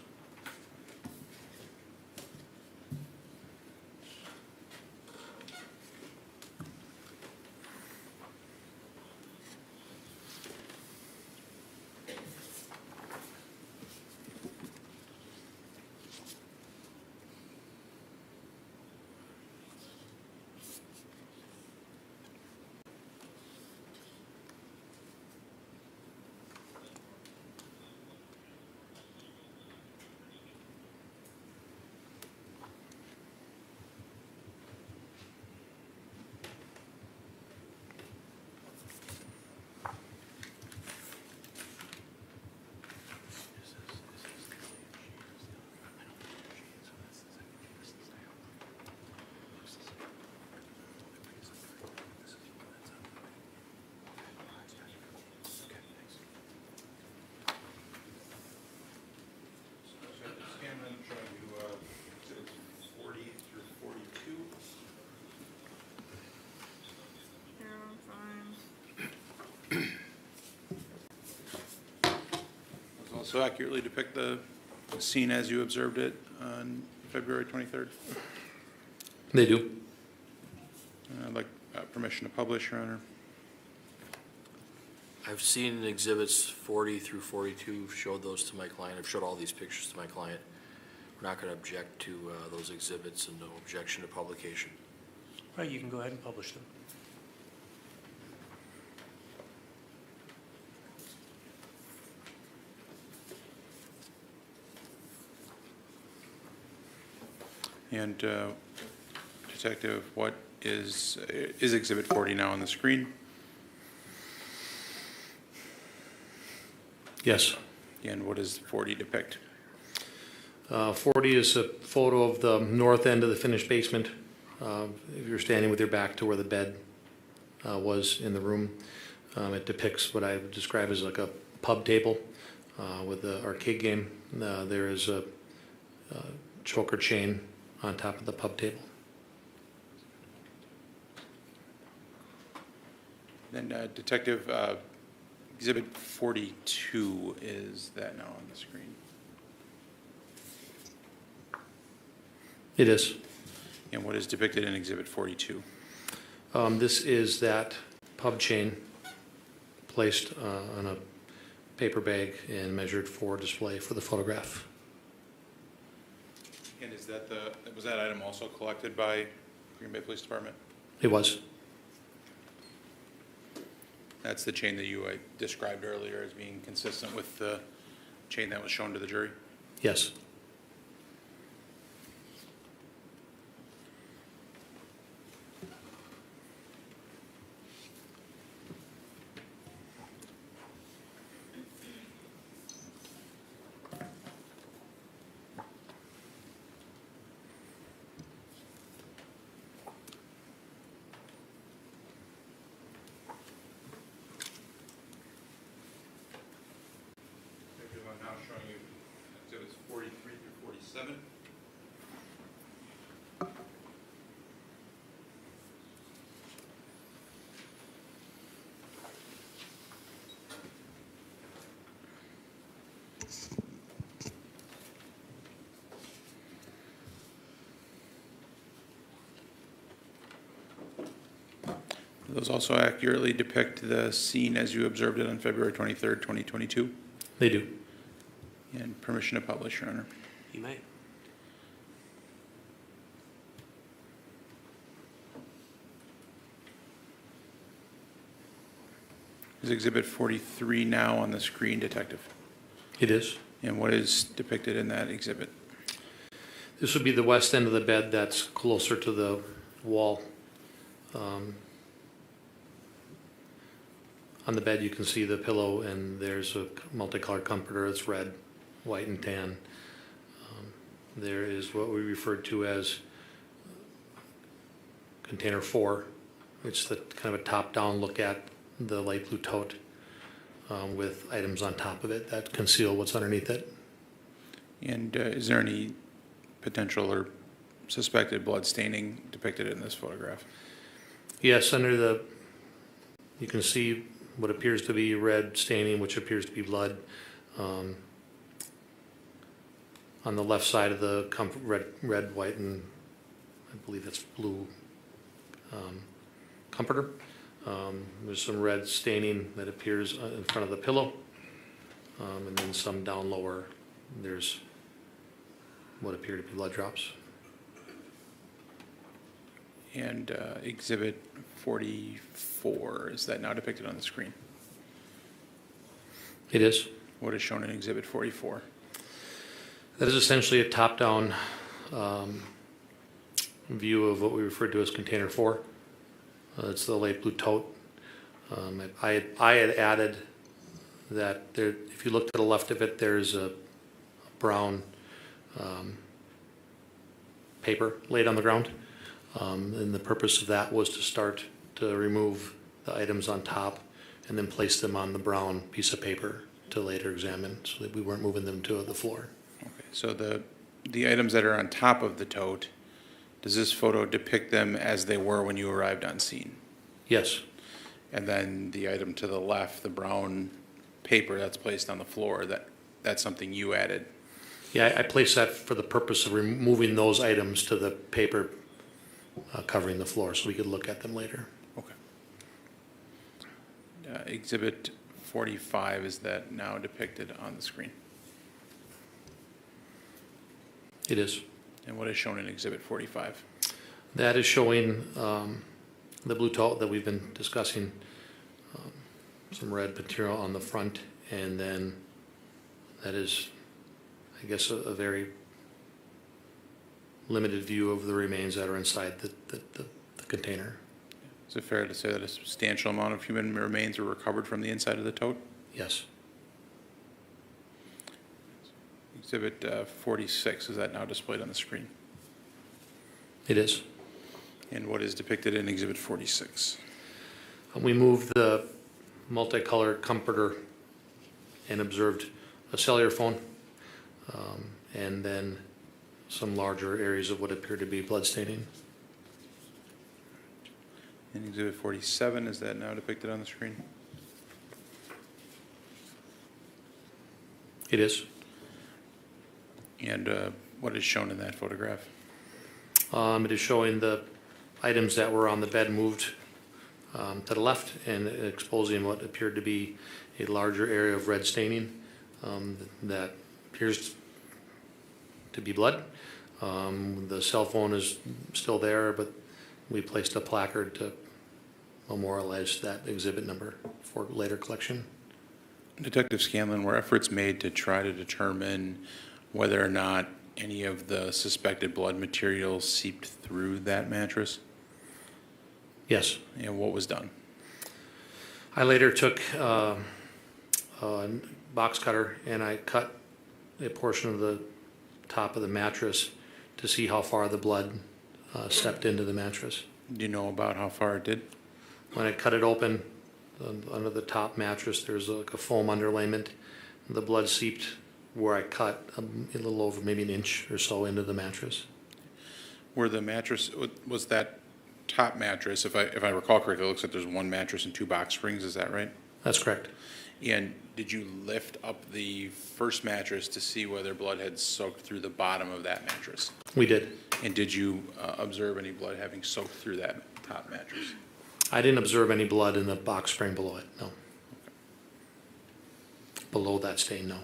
also accurately depict the scene as you observed it on February 23rd? They do. I'd like permission to publish, Your Honor. I've seen exhibits 40 through 42, showed those to my client. I've showed all these pictures to my client. We're not going to object to those exhibits and no objection to publication. Right, you can go ahead and publish them. And Detective, what is Exhibit 40 now on the screen? Yes. And what does 40 depict? 40 is a photo of the north end of the finished basement. If you're standing with your back to where the bed was in the room, it depicts what I would describe as like a pub table with the arcade game. There is a choker chain on top of the pub table. Then Detective, Exhibit 42, is that now on the screen? It is. And what is depicted in Exhibit 42? This is that pub chain placed on a paper bag and measured for display for the photograph. And is that was that item also collected by Green Bay Police Department? It was. That's the chain that you described earlier as being consistent with the chain that was shown to the jury? Yes. I'm now showing you exhibits 43 through 47. Those also accurately depict the scene as you observed it on February 23rd, 2022? They do. And permission to publish, Your Honor. You may. Is Exhibit 43 now on the screen, Detective? It is. And what is depicted in that exhibit? This would be the west end of the bed that's closer to the wall. On the bed you can see the pillow and there's a multicolored comforter. It's red, white, and tan. There is what we refer to as container 4. It's the kind of a top-down look at the light blue tote with items on top of it that conceal what's underneath it. And is there any potential or suspected blood staining depicted in this photograph? Yes, you can see what appears to be red staining, which appears to be blood. On the left side of the red, white, and I believe it's blue comforter. There's some red staining that appears in front of the pillow, and then some down lower. There's what appear to be blood drops. And Exhibit 44, is that now depicted on the screen? It is. What is shown in Exhibit 44? That is essentially a top-down view of what we refer to as container 4. It's the light blue tote. I had added that there, if you look to the left of it, there's a brown paper laid on the ground. And the purpose of that was to start to remove the items on top and then place them on the brown piece of paper to later examine so that we weren't moving them to the floor. Okay, so the items that are on top of the tote, does this photo depict them as they were when you arrived on scene? Yes. And then the item to the left, the brown paper that's placed on the floor, that that's something you added? Yeah, I placed that for the purpose of removing those items to the paper covering the floor so we could look at them later. Okay. Exhibit 45, is that now depicted on the screen? It is. And what is shown in Exhibit 45? That is showing the blue tote that we've been discussing, some red material on the front, and then that is, I guess, a very limited view of the remains that are inside the container. Is it fair to say that a substantial amount of human remains were recovered from the inside of the tote? Yes. Exhibit 46, is that now displayed on the screen? It is. And what is depicted in Exhibit 46? We moved the multicolored comforter and observed a cellular phone, and then some larger areas of what appeared to be blood staining. In Exhibit 47, is that now depicted on the screen? It is. And what is shown in that photograph? It is showing the items that were on the bed moved to the left and exposing what appeared to be a larger area of red staining that appears to be blood. The cell phone is still there, but we placed a placard to memorialize that exhibit number for later collection. Detective Scanlan, were efforts made to try to determine whether or not any of the suspected blood material seeped through that mattress? Yes. And what was done? I later took a box cutter and I cut a portion of the top of the mattress to see how far the blood stepped into the mattress. Do you know about how far it did? When I cut it open, under the top mattress, there's like a foam underlayment. The blood seeped where I cut a little over maybe an inch or so into the mattress. Where the mattress, was that top mattress, if I recall correctly, it looks like there's one mattress and two box springs, is that right? That's correct. And did you lift up the first mattress to see whether blood had soaked through the bottom of that mattress? We did. And did you observe any blood having soaked through that top mattress? I didn't observe any blood in the box spring below it, no. Below that stain, no.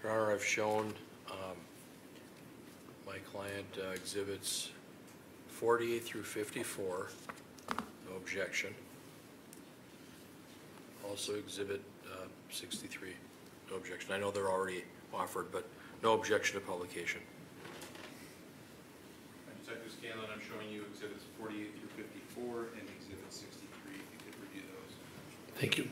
Your Honor, I've shown my client exhibits 48 through 54, no objection. Also exhibit 63, no objection. I know they're already offered, but no objection to publication. Detective Scanlan, I'm showing you exhibits 48 through 54 and exhibit 63, if you could review those. Thank you.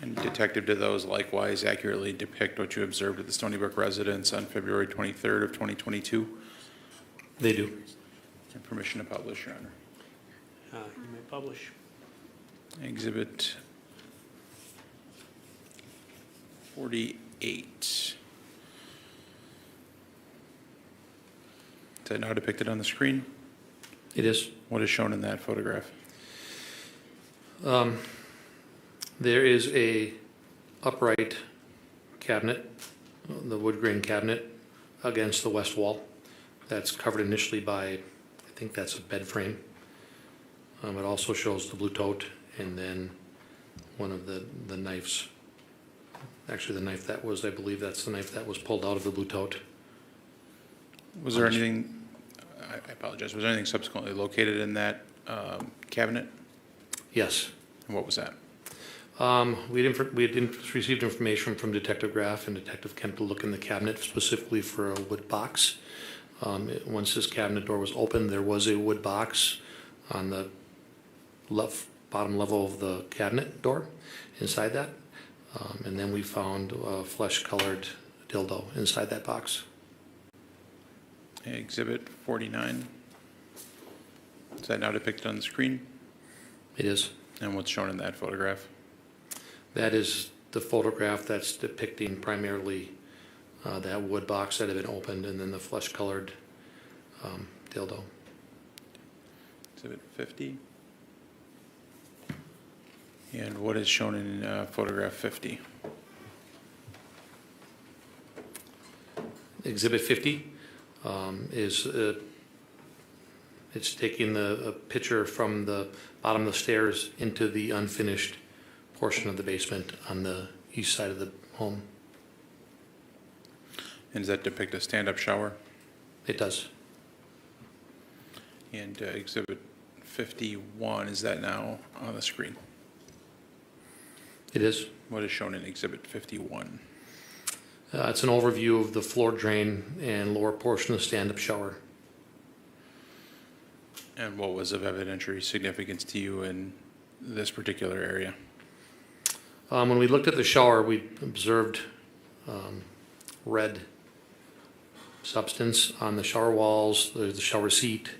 And Detective, do those likewise accurately depict what you observed at the Stony Brook residence on February 23rd of 2022? They do. And permission to publish, Your Honor. You may publish. Exhibit 48. Is that now depicted on the screen? It is. What is shown in that photograph? There is a upright cabinet, the wood grain cabinet, against the west wall. That's covered initially by, I think that's a bed frame. It also shows the blue tote and then one of the knives. Actually, the knife that was, I believe that's the knife that was pulled out of the blue tote. Was there anything, I apologize, was there anything subsequently located in that cabinet? Yes. And what was that? We had received information from Detective Graff and Detective Kemp to look in the cabinet specifically for a wood box. Once this cabinet door was opened, there was a wood box on the bottom level of the cabinet door inside that. And then we found a flesh-colored dildo inside that box. Exhibit 49. Is that now depicted on the screen? It is. And what's shown in that photograph? That is the photograph that's depicting primarily that wood box that had been opened and then the flesh-colored dildo. Exhibit 50. And what is shown in photograph 50? Exhibit 50 is it's taking a picture from the bottom of the stairs into the unfinished portion of the basement on the east side of the home. And does that depict a stand-up shower? It does. And exhibit 51, is that now on the screen? It is. What is shown in exhibit 51? It's an overview of the floor drain and lower portion of the stand-up shower. And what was of evidentiary significance to you in this particular area? When we looked at the shower, we observed red substance on the shower walls, the shower seat,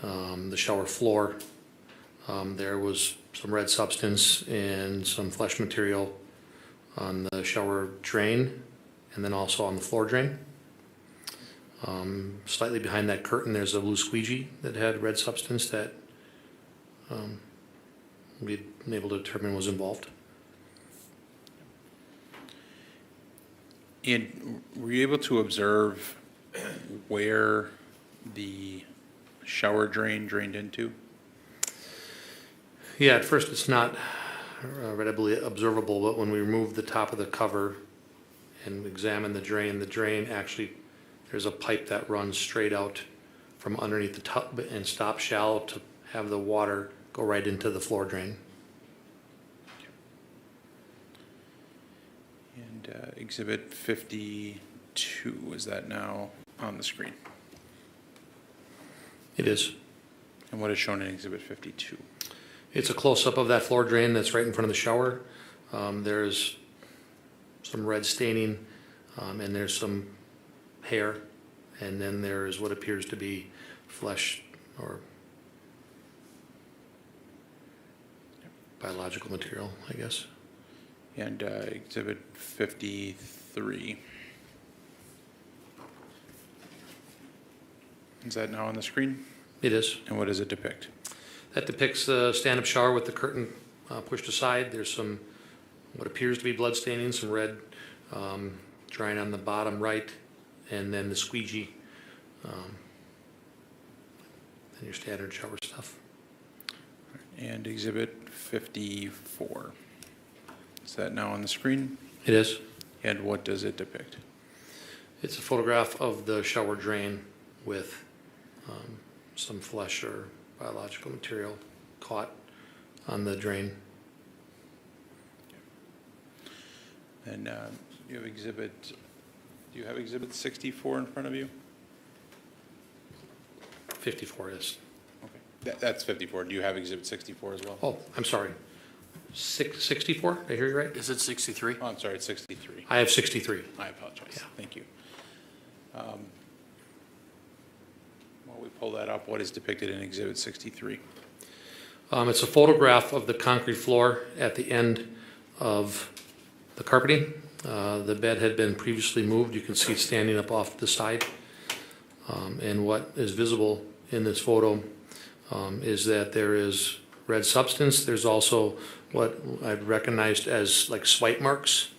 the shower floor. There was some red substance and some flesh material on the shower drain and then also on the floor drain. Slightly behind that curtain, there's a blue squeegee that had red substance that we'd been able to determine was involved. And were you able to observe where the shower drain drained into? Yeah, at first it's not readily observable, but when we remove the top of the cover and examine the drain actually, there's a pipe that runs straight out from underneath the tub and stops shallow to have the water go right into the floor drain. And exhibit 52, is that now on the screen? It is. And what is shown in exhibit 52? It's a close-up of that floor drain that's right in front of the shower. There's some red staining and there's some hair, and then there is what appears to be flesh or biological material, I guess. And exhibit 53. Is that now on the screen? It is. And what does it depict? That depicts a stand-up shower with the curtain pushed aside. There's some what appears to be blood staining, some red drying on the bottom right, and then the squeegee and your standard shower stuff. And exhibit 54. Is that now on the screen? It is. And what does it depict? It's a photograph of the shower drain with some flesh or biological material caught on the drain. And you have exhibit, do you have exhibit 64 in front of you? 54 is. Okay. That's 54. Do you have exhibit 64 as well? Oh, I'm sorry. 64, did I hear you right? Is it 63? Oh, I'm sorry, it's 63. I have 63. I apologize. Yeah. Thank you. While we pull that up, what is depicted in Exhibit 63? It's a photograph of the concrete floor at the end of the carpeting. The bed had been previously moved. You can see it standing up off the side. And what is visible in this photo is that there is red substance. There's also what I've recognized as like swipe marks,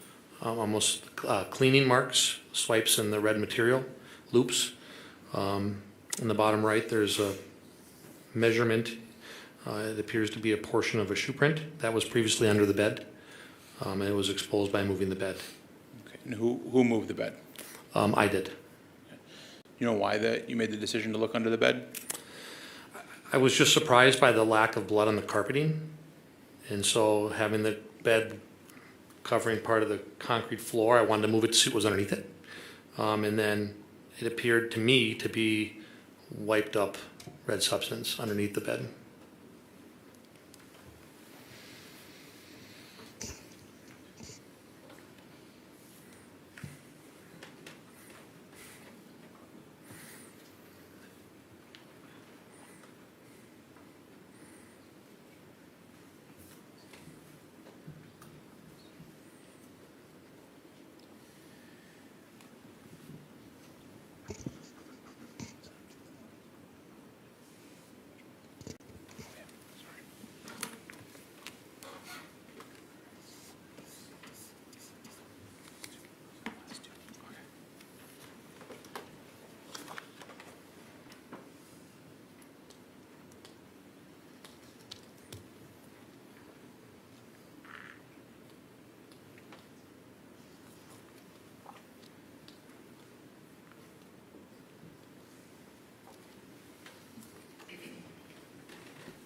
almost cleaning marks, swipes in the red material, loops. In the bottom right, there's a measurement. It appears to be a portion of a shoe print that was previously under the bed, and it was exposed by moving the bed. Okay. And who moved the bed? I did. You know why you made the decision to look under the bed? I was just surprised by the lack of blood on the carpeting, and so having the bed covering part of the concrete floor, I wanted to move it to see what was underneath it. And then it appeared to me to be wiped up red substance underneath the bed.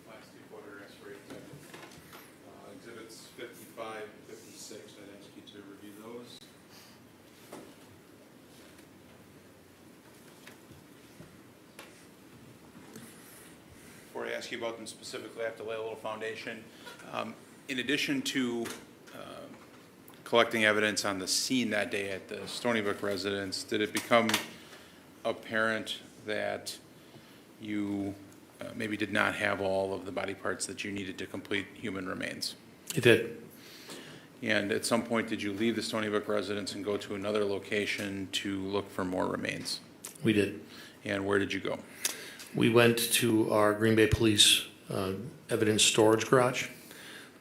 Last two photographs for Exhibits 55 and 56. I'd ask you to review those. Before I ask you about them specifically, I have to lay a little foundation. In addition to collecting evidence on the scene that day at the Stony Brook residence, did it become apparent that you maybe did not have all of the body parts that you needed to complete human remains? It did. And at some point, did you leave the Stony Brook residence and go to another location to look for more remains? We did. And where did you go? We went to our Green Bay Police evidence storage garage,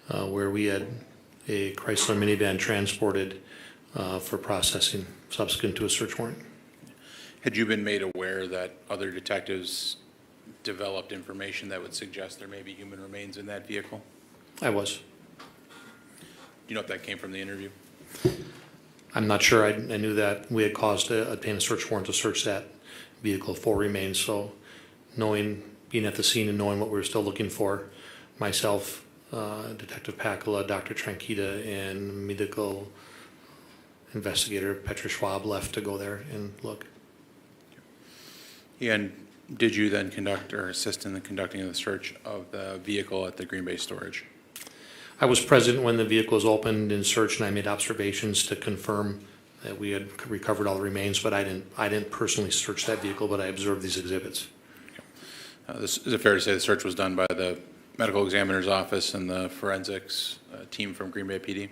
where we had a Chrysler minivan transported for processing subsequent to a search warrant. Had you been made aware that other detectives developed information that would suggest there may be human remains in that vehicle? I was. Do you know if that came from the interview? I'm not sure. I knew that we had caused to obtain a search warrant to search that vehicle for remains. So being at the scene and knowing what we were still looking for, myself, Detective Pacula, Dr. Tranquita, and medical investigator Petra Schwab left to go there and look. And did you then conduct or assist in the conducting of the search of the vehicle at the Green Bay storage? I was present when the vehicle was opened and searched, and I made observations to confirm that we had recovered all the remains, but I didn't personally search that vehicle, but I observed these exhibits. Is it fair to say the search was done by the medical examiner's office and the forensics team from Green Bay PD?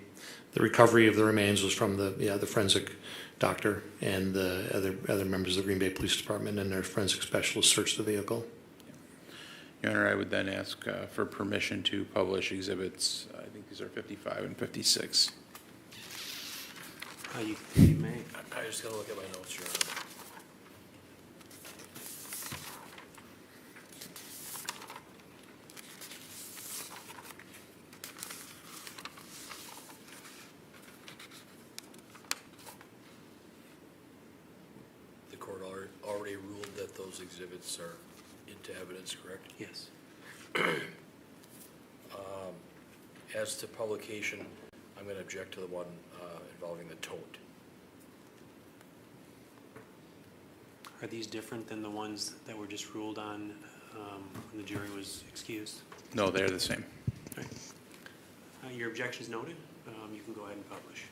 The recovery of the remains was from the forensic doctor and the other members of the Green Bay Police Department, and their forensic specialists searched the vehicle. Your Honor, I would then ask for permission to publish exhibits, I think these are 55 and 56. You may. I just gotta look at my notes, Your Honor. The court already ruled that those exhibits are into evidence, correct? Yes. As to publication, I'm going to object to the one involving the tote. Are these different than the ones that were just ruled on when the jury was excused? No, they're the same. Right. Your objection is noted. You can go ahead and publish.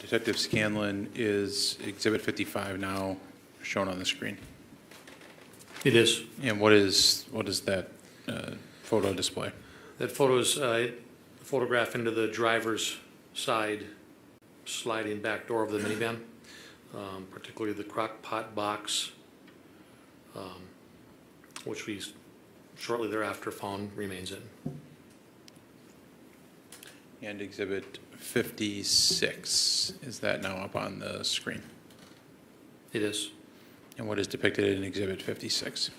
Detective Scanlan, is Exhibit 55 now shown on the screen? It is. And what is that photo display? That photo is a photograph into the driver's side sliding back door of the minivan, particularly the crock pot box, which we shortly thereafter found remains in. And Exhibit 56, is that now up on the screen? It is. And what is depicted in Exhibit 56?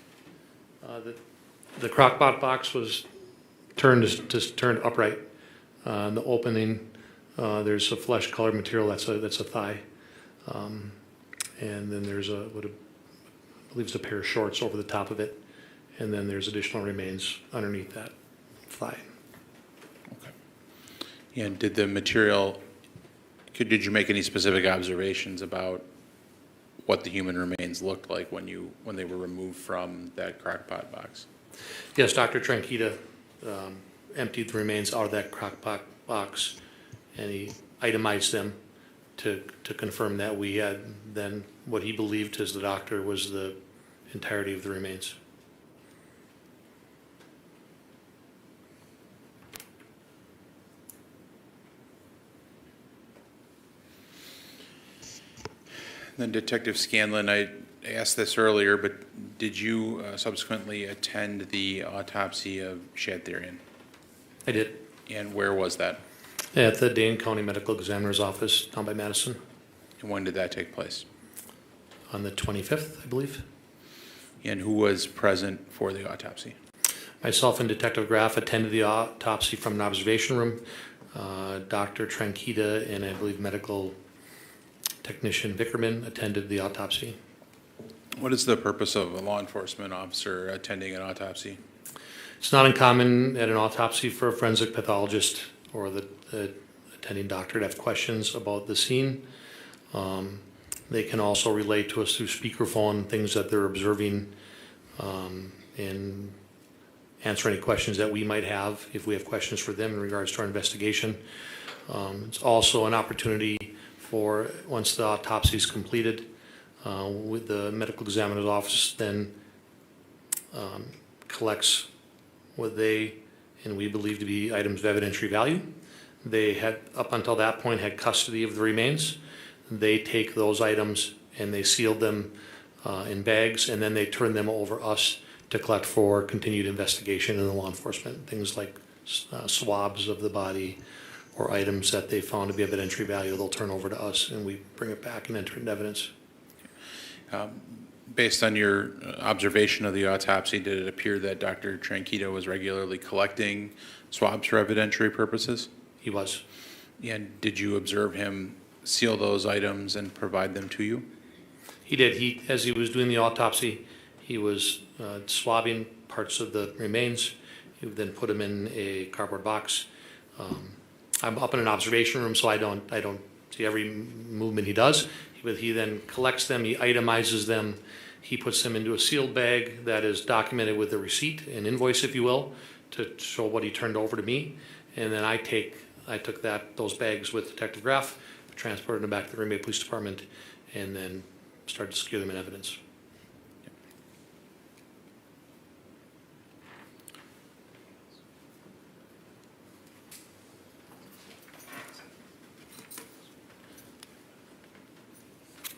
The crock pot box was turned upright. The opening, there's a flesh colored material, that's a thigh. And then there's I believe it's a pair of shorts over the top of it. And then there's additional remains underneath that thigh. Okay. And did the material, did you make any specific observations about what the human remains looked like when they were removed from that crock pot box? Yes, Dr. Tranquita emptied the remains out of that crock pot box, and he itemized them to confirm that we had then what he believed as the doctor was the entirety of the remains. Then Detective Scanlan, I asked this earlier, but did you subsequently attend the autopsy of Shadtherian? I did. And where was that? At the Dane County Medical Examiner's office down by Madison And when did that take place? on the 25th, I believe. And who was present for the autopsy? Myself and Detective Graff attended the autopsy from an observation room. Dr. Tranquita and I believe medical technician Vickerman attended the autopsy. What is the purpose of a law enforcement officer attending an autopsy? It's not uncommon at an autopsy for a forensic pathologist or the attending doctor to have questions about the scene. They can also relate to us through speakerphone, things that they're observing, and answer any questions that we might have if we have questions for them in regards to our investigation. It's also an opportunity for, once the autopsy is completed, with the medical examiner's office then collects what they and we believe to be items of evidentiary value. They had, up until that point, had custody of the remains. They take those items and they sealed them in bags, and then they turn them over us to collect for continued investigation in the law enforcement. Things like swabs of the body or items that they found to be evidentiary value, they'll turn over to us and we bring it back and enter it into evidence. Based on your observation of the autopsy, did it appear that Dr. Tranquita was regularly collecting swabs for evidentiary purposes? He was. And did you observe him seal those items and provide them to you? He did. As he was doing the autopsy, he was swabbing parts of the remains. He would then put them in a cardboard box. I'm up in an observation room, so I don't see every movement he does. But he then collects them, he itemizes them, he puts them into a sealed bag that is documented with a receipt, an invoice, if you will, to show what he turned over to me. And then I took those bags with Detective Graff, transported them back to the Green Bay Police Department, and then started to secure them in evidence.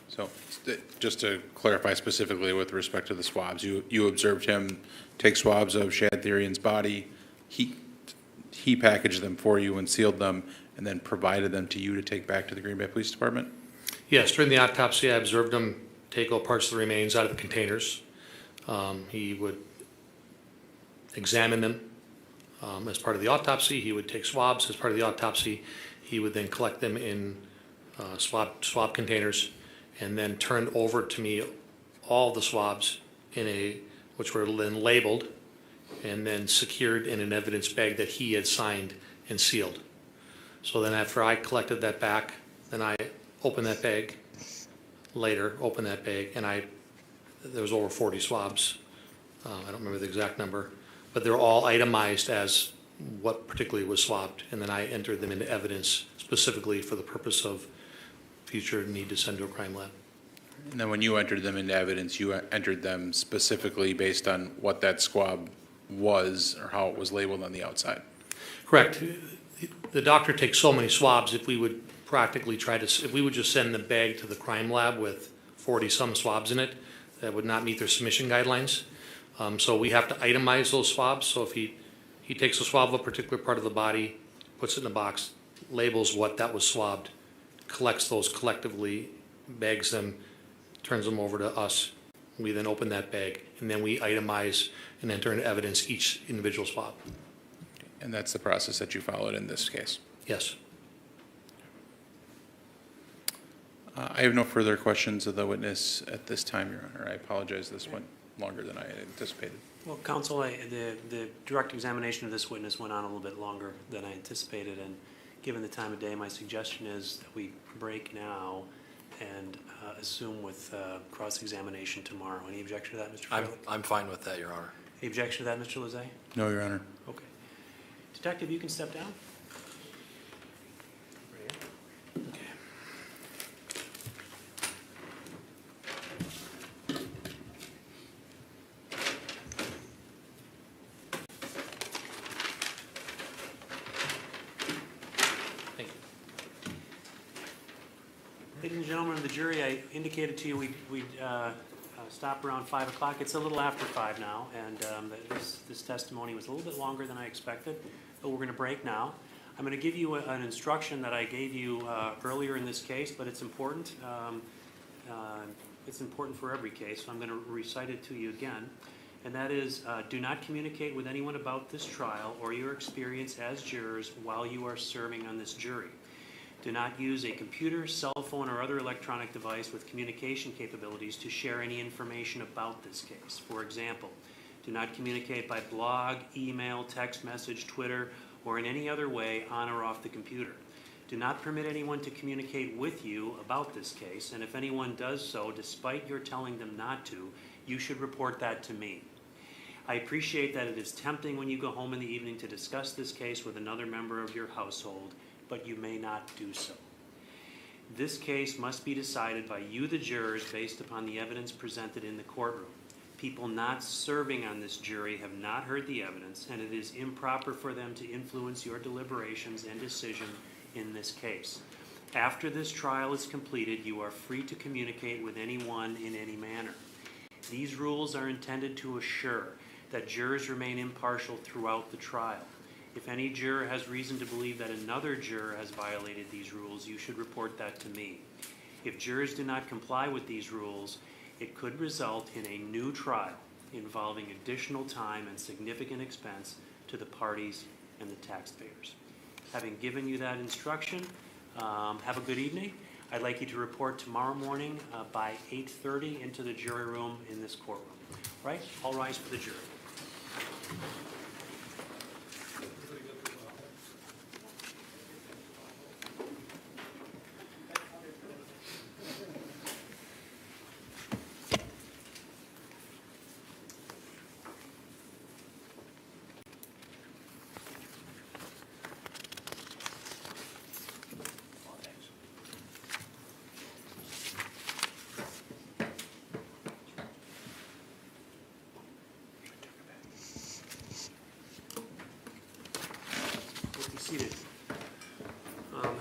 So just to clarify specifically with respect to the swabs, you observed him take swabs of Shadtherian's body, he packaged them for you and sealed them, and then provided them to you to take back to the Green Bay Police Department? Yes, during the autopsy, I observed him take all parts of the remains out of the containers. He would examine them as part of the autopsy. He would take swabs as part of the autopsy. He would then collect them in swab containers, and then turned over to me all the swabs which were then labeled and then secured in an evidence bag that he had signed and sealed. So then after I collected that back, then I opened that bag, and there was over 40 swabs I don't remember the exact number, but they're all itemized as what particularly was swabbed, and then I entered them into evidence specifically for the purpose of future need to send to a crime lab. And then when you entered them into evidence, you entered them specifically based on what that swab was or how it was labeled on the outside? Correct. The doctor takes so many swabs, if we would practically if we would just send the bag to the crime lab with 40-some swabs in it, that would not meet their submission guidelines. So we have to itemize those swabs. So if he takes a swab of a particular part of the body, puts it in a box, labels what that was swabbed, collects those collectively, bags them, turns them over to us. We then open that bag, and then we itemize and enter into evidence each individual swab. And that's the process that you followed in this case? Yes. I have no further questions of the witness at this time, Your Honor. I apologize, this went longer than I had anticipated. Well, counsel, the direct examination of this witness went on a little bit longer than I anticipated, and given the time of day, my suggestion is that we break now and assume with cross-examination tomorrow. Any objection to that, Mr. Phillip? I'm fine with that, Your Honor. Any objection to that, Mr. Lezay? No, Your Honor. Okay. Detective, you can step down. Thank you. Ladies and gentlemen of the jury, I indicated to you we'd stop around 5 o'clock. It's a little after 5 now, and this testimony was a little bit longer than I expected, but we're going to break now. I'm going to give you an instruction that I gave you earlier in this case, but it's important. It's important for every case, so I'm going to recite it to you again. And that is, do not communicate with anyone about this trial or your experience as jurors while you are serving on this jury. Do not use a computer, cell phone, or other electronic device with communication capabilities to share any information about this case. For example, do not communicate by blog, email, text message, Twitter, or in any other way on or off the computer. Do not permit anyone to communicate with you about this case, and if anyone does so, despite your telling them not to, you should report that to me. I appreciate that it is tempting when you go home in the evening to discuss this case with another member of your household, but you may not do so. This case must be decided by you, the jurors, based upon the evidence presented in the courtroom. People not serving on this jury have not heard the evidence, and it is improper for them to influence your deliberations and decision in this case. After this trial is completed, you are free to communicate with anyone in any manner. These rules are intended to assure that jurors remain impartial throughout the trial. If any juror has reason to believe that another juror has violated these rules, you should report that to me. If jurors do not comply with these rules, it could result in a new trial involving additional time and significant expense to the parties and the taxpayers. Having given you that instruction, have a good evening. I'd like you to report tomorrow morning by 8:30 into the jury room in this courtroom. All right? All rise for the jury. Seated.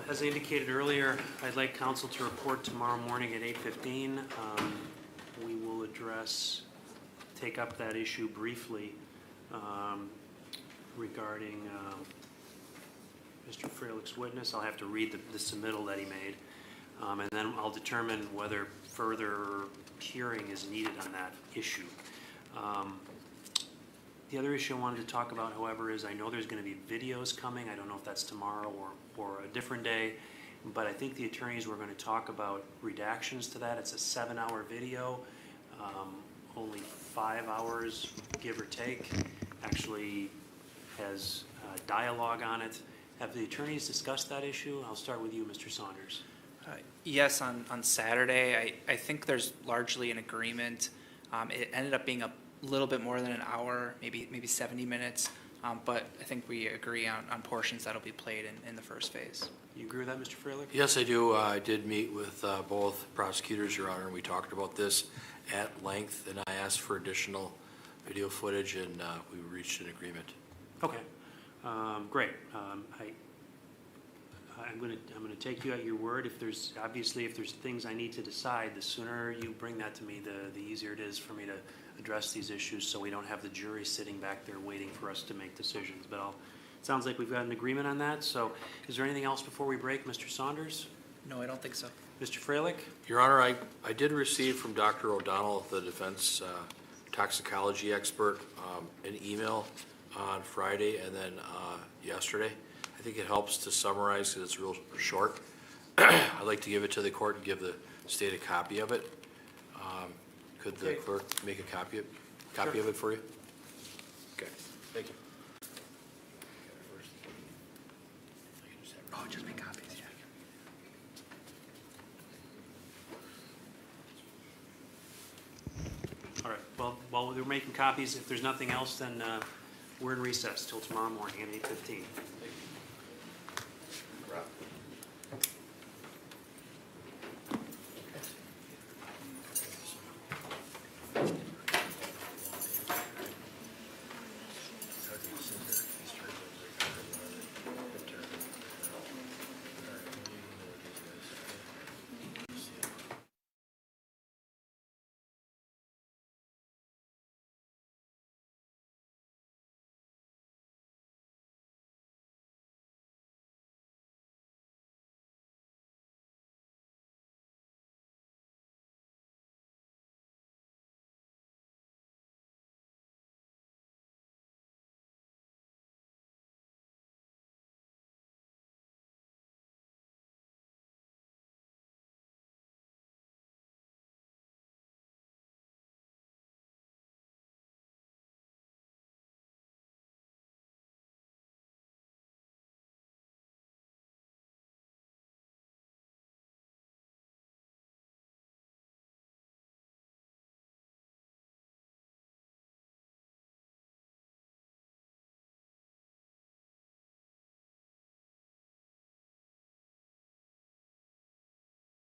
As I indicated earlier, I'd like counsel to report tomorrow morning at 8:15. We will take up that issue briefly regarding Mr. Freilich's witness. I'll have to read the submittal that he made, and then I'll determine whether further hearing is needed on that issue. The other issue I wanted to talk about, however, is I know there's going to be videos coming. I don't know if that's tomorrow or a different day, but I think the attorneys were going to talk about redactions to that. It's a 7-hour video, only 5 hours, give or take, actually has dialogue on it. Have the attorneys discussed that issue? I'll start with you, Mr. Saunders. Yes, on Saturday, I think there's largely an agreement. It ended up being a little bit more than an hour, maybe 70 minutes. But I think we agree on portions that'll be played in the first phase. You agree with that, Mr. Freilich? Yes, I do. I did meet with both prosecutors, Your Honor, and we talked about this at length, and I asked for additional video footage, and we reached an agreement. Okay, great. I'm gonna take you at your word. If there's things I need to decide, the sooner you bring that to me, the easier it is for me to address these issues, so we don't have the jury sitting back there waiting for us to make decisions. But it sounds like we've got an agreement on that. So is there anything else before we break, Mr. Saunders? No, I don't think so. Mr. Freilich? Your Honor, I did receive from Dr. O'Donnell, the defense toxicology expert, an email on Friday and then yesterday. I think it helps to summarize because it's real short. I'd like to give it to the court and give the state a copy of it. Could the Okay. clerk make a copy Sure. of it for you? Okay, thank you. Oh, just make copies, yeah. All right, well, while we're making copies, if there's nothing else, then we're in recess till tomorrow morning at 8:15.